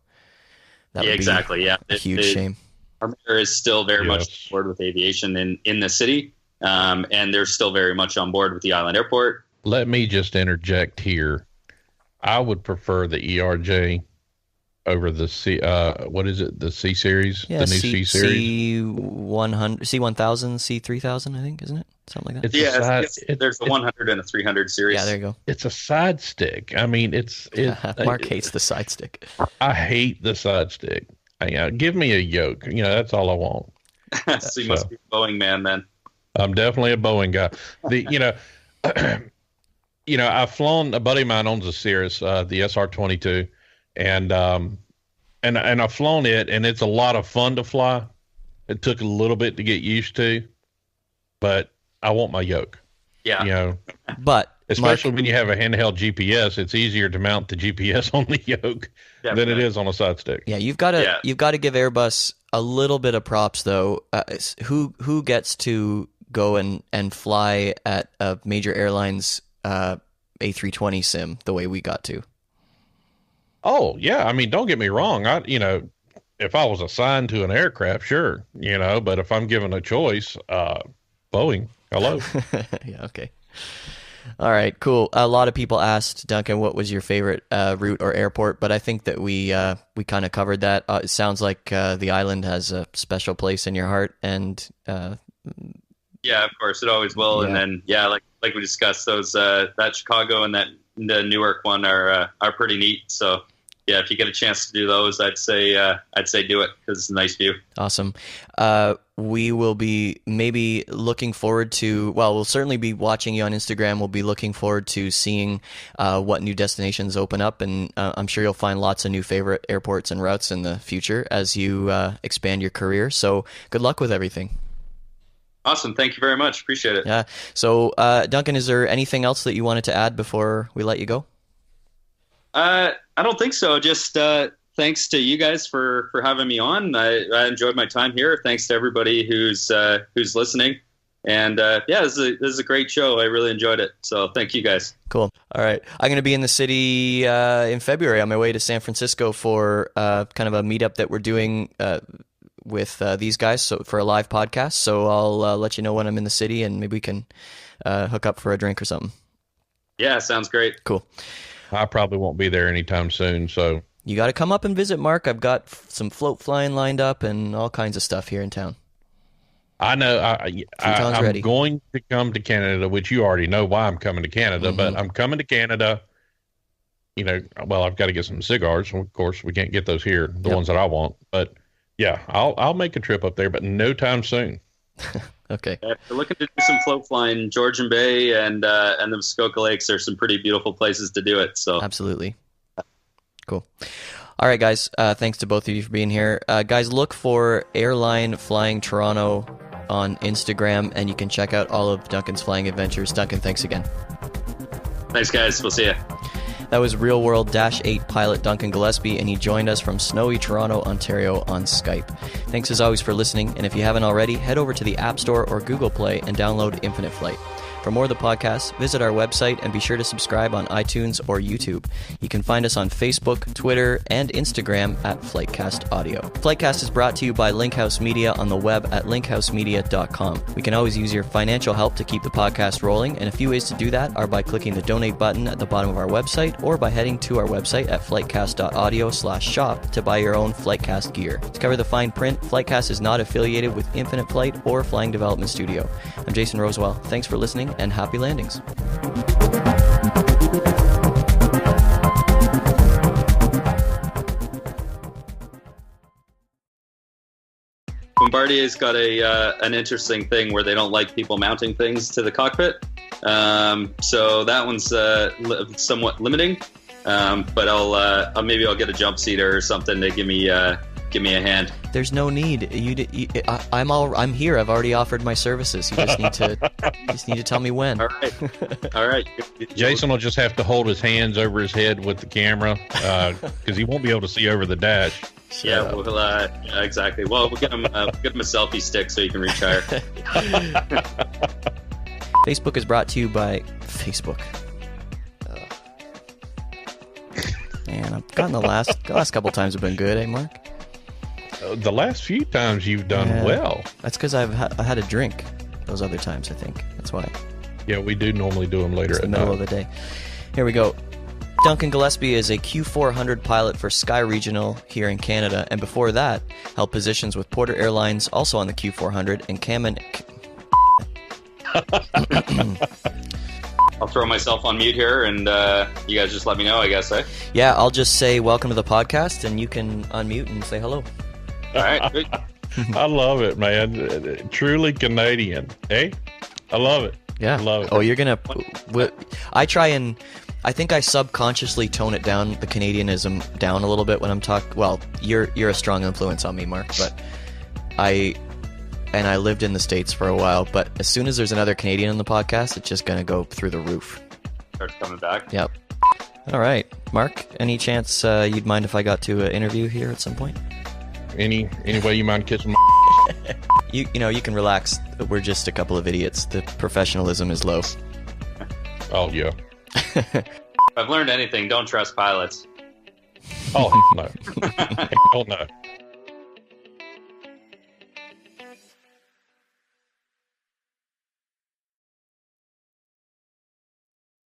That would exactly. Yeah, a huge shame. Our mayor is still very much on board with aviation in the city, and they're still very much on board with the island airport. Let me just interject here. I would prefer the ERJ over the C. What is it? The C series. Yeah, the new C series. C100, C1000, C3000. I think, isn't it? Something like that. There's a 100 and a 300 series. Yeah, there you go. It's a side stick. I mean, Mark hates the side stick. I hate the side stick. Give me a yoke. That's all I want. So you must be a Boeing man then. I'm definitely a Boeing guy. I've flown. A buddy of mine owns a Cirrus, the SR-22, and I've flown it, and it's a lot of fun to fly. It took a little bit to get used to, but I want my yoke. Yeah. But especially when you have a handheld GPS, it's easier to mount the GPS on the yoke than it is on a side stick. Yeah, you've got to give Airbus a little bit of props though. Who gets to go and fly at a major airline's A320 sim the way we got to? Oh yeah, I mean, don't get me wrong. If I was assigned to an aircraft, sure, but if I'm given a choice, Boeing, hello. Yeah, okay. All right, cool. A lot of people asked, Duncan, what was your favorite route or airport, but I think that we kind of covered that. It sounds like the island has a special place in your heart, and yeah, of course, it always will. Yeah. And then, like we discussed, those that Chicago and the Newark one are pretty neat. So, yeah, if you get a chance to do those, I'd say do it because it's a nice view. Awesome. We will be maybe looking forward to. Well, we'll certainly be watching you on Instagram. We'll be looking forward to seeing what new destinations open up, and I'm sure you'll find lots of new favorite airports and routes in the future as you expand your career. So, good luck with everything. Awesome. Thank you very much. Appreciate it. Yeah. So, Duncan, is there anything else that you wanted to add before we let you go? I don't think so. Just thanks to you guys for having me on. I enjoyed my time here. Thanks to everybody who's listening. And this is a great show. I really enjoyed it. So thank you guys. Cool. All right. I'm going to be in the city in February on my way to San Francisco for kind of a meetup that we're doing with these guys, so for a live podcast. So I'll let you know when I'm in the city, and maybe we can hook up for a drink or something. Yeah, sounds great. Cool. I probably won't be there anytime soon, so you got to come up and visit, Mark. I've got some float flying lined up and all kinds of stuff here in town. I know. I'm going to come to Canada, which you already know why I'm coming to Canada, but I'm coming to Canada. I've got to get some cigars. Of course, we can't get those here, the ones that I want, but yeah, I'll make a trip up there, but no time soon. Okay. If you're looking to do some float flying, Georgian Bay and the Muskoka Lakes are some pretty beautiful places to do it. So absolutely. Cool. All right, guys. Thanks to both of you for being here. Guys, look for Airline Flying Toronto on Instagram, and you can check out all of Duncan's flying adventures. Duncan, thanks again. Thanks, guys. We'll see you. That was Real World Dash 8 pilot Duncan Gillespie, and he joined us from snowy Toronto, Ontario on Skype. Thanks as always for listening, and if you haven't already, head over to the App Store or Google Play and download Infinite Flight. For more of the podcast, visit our website and be sure to subscribe on iTunes or YouTube. You can find us on Facebook, Twitter, and Instagram at FlightCast Audio. FlightCast is brought to you by Linkhouse Media on the web at linkhousemedia.com. We can always use your financial help to keep the podcast rolling, and a few ways to do that are by clicking the donate button at the bottom of our website or by heading to our website at flightcast.audio/shop to buy your own FlightCast gear. To cover the fine print, FlightCast is not affiliated with Infinite Flight or Flying Development Studio. I'm Jason Rosewell. Thanks for listening, and happy landings. Bombardier's got an interesting thing where they don't like people mounting things to the cockpit. So that one's somewhat limiting. But I'll get a jump seater or something to give me a hand. There's no need. I'm here. I've already offered my services. You just need to tell me when. All right. Jason will just have to hold his hands over his head with the camera because he won't be able to see over the dash. Yeah, exactly. Well, we'll get him a selfie stick so he can reach higher. Facebook is brought to you by Facebook. Man, I've gotten the last couple times have been good, eh, Mark? The last few times you've done well. That's because I had a drink. Those other times, I think. That's why. Yeah, we do normally do them later it's at the middle night. of the day. Here we go. Duncan Gillespie is a Q400 pilot for Sky Regional here in Canada, and before that, held positions with Porter Airlines, also on the Q400, and Cayman. I'll throw myself on mute here, and you guys just let me know, I guess, eh? Yeah, I'll just say welcome to the podcast, and you can unmute and say hello. All right, good. I love it, man. Truly Canadian, eh? I love it. Yeah. I love it. Oh, you're gonna. I think I subconsciously tone it down, the Canadianism down a little bit when I'm talking. Well, you're a strong influence on me, Mark, but I lived in the States for a while, but as soon as there's another Canadian on the podcast, it's just gonna go through the roof. Starts coming back. Yep. All right, Mark. Any chance you'd mind if I got to an interview here at some point? Any way you mind kissing my You can relax. We're just a couple of idiots. The professionalism is low. Oh, yeah. If I've learned anything, don't trust pilots. Oh, no. Oh, no.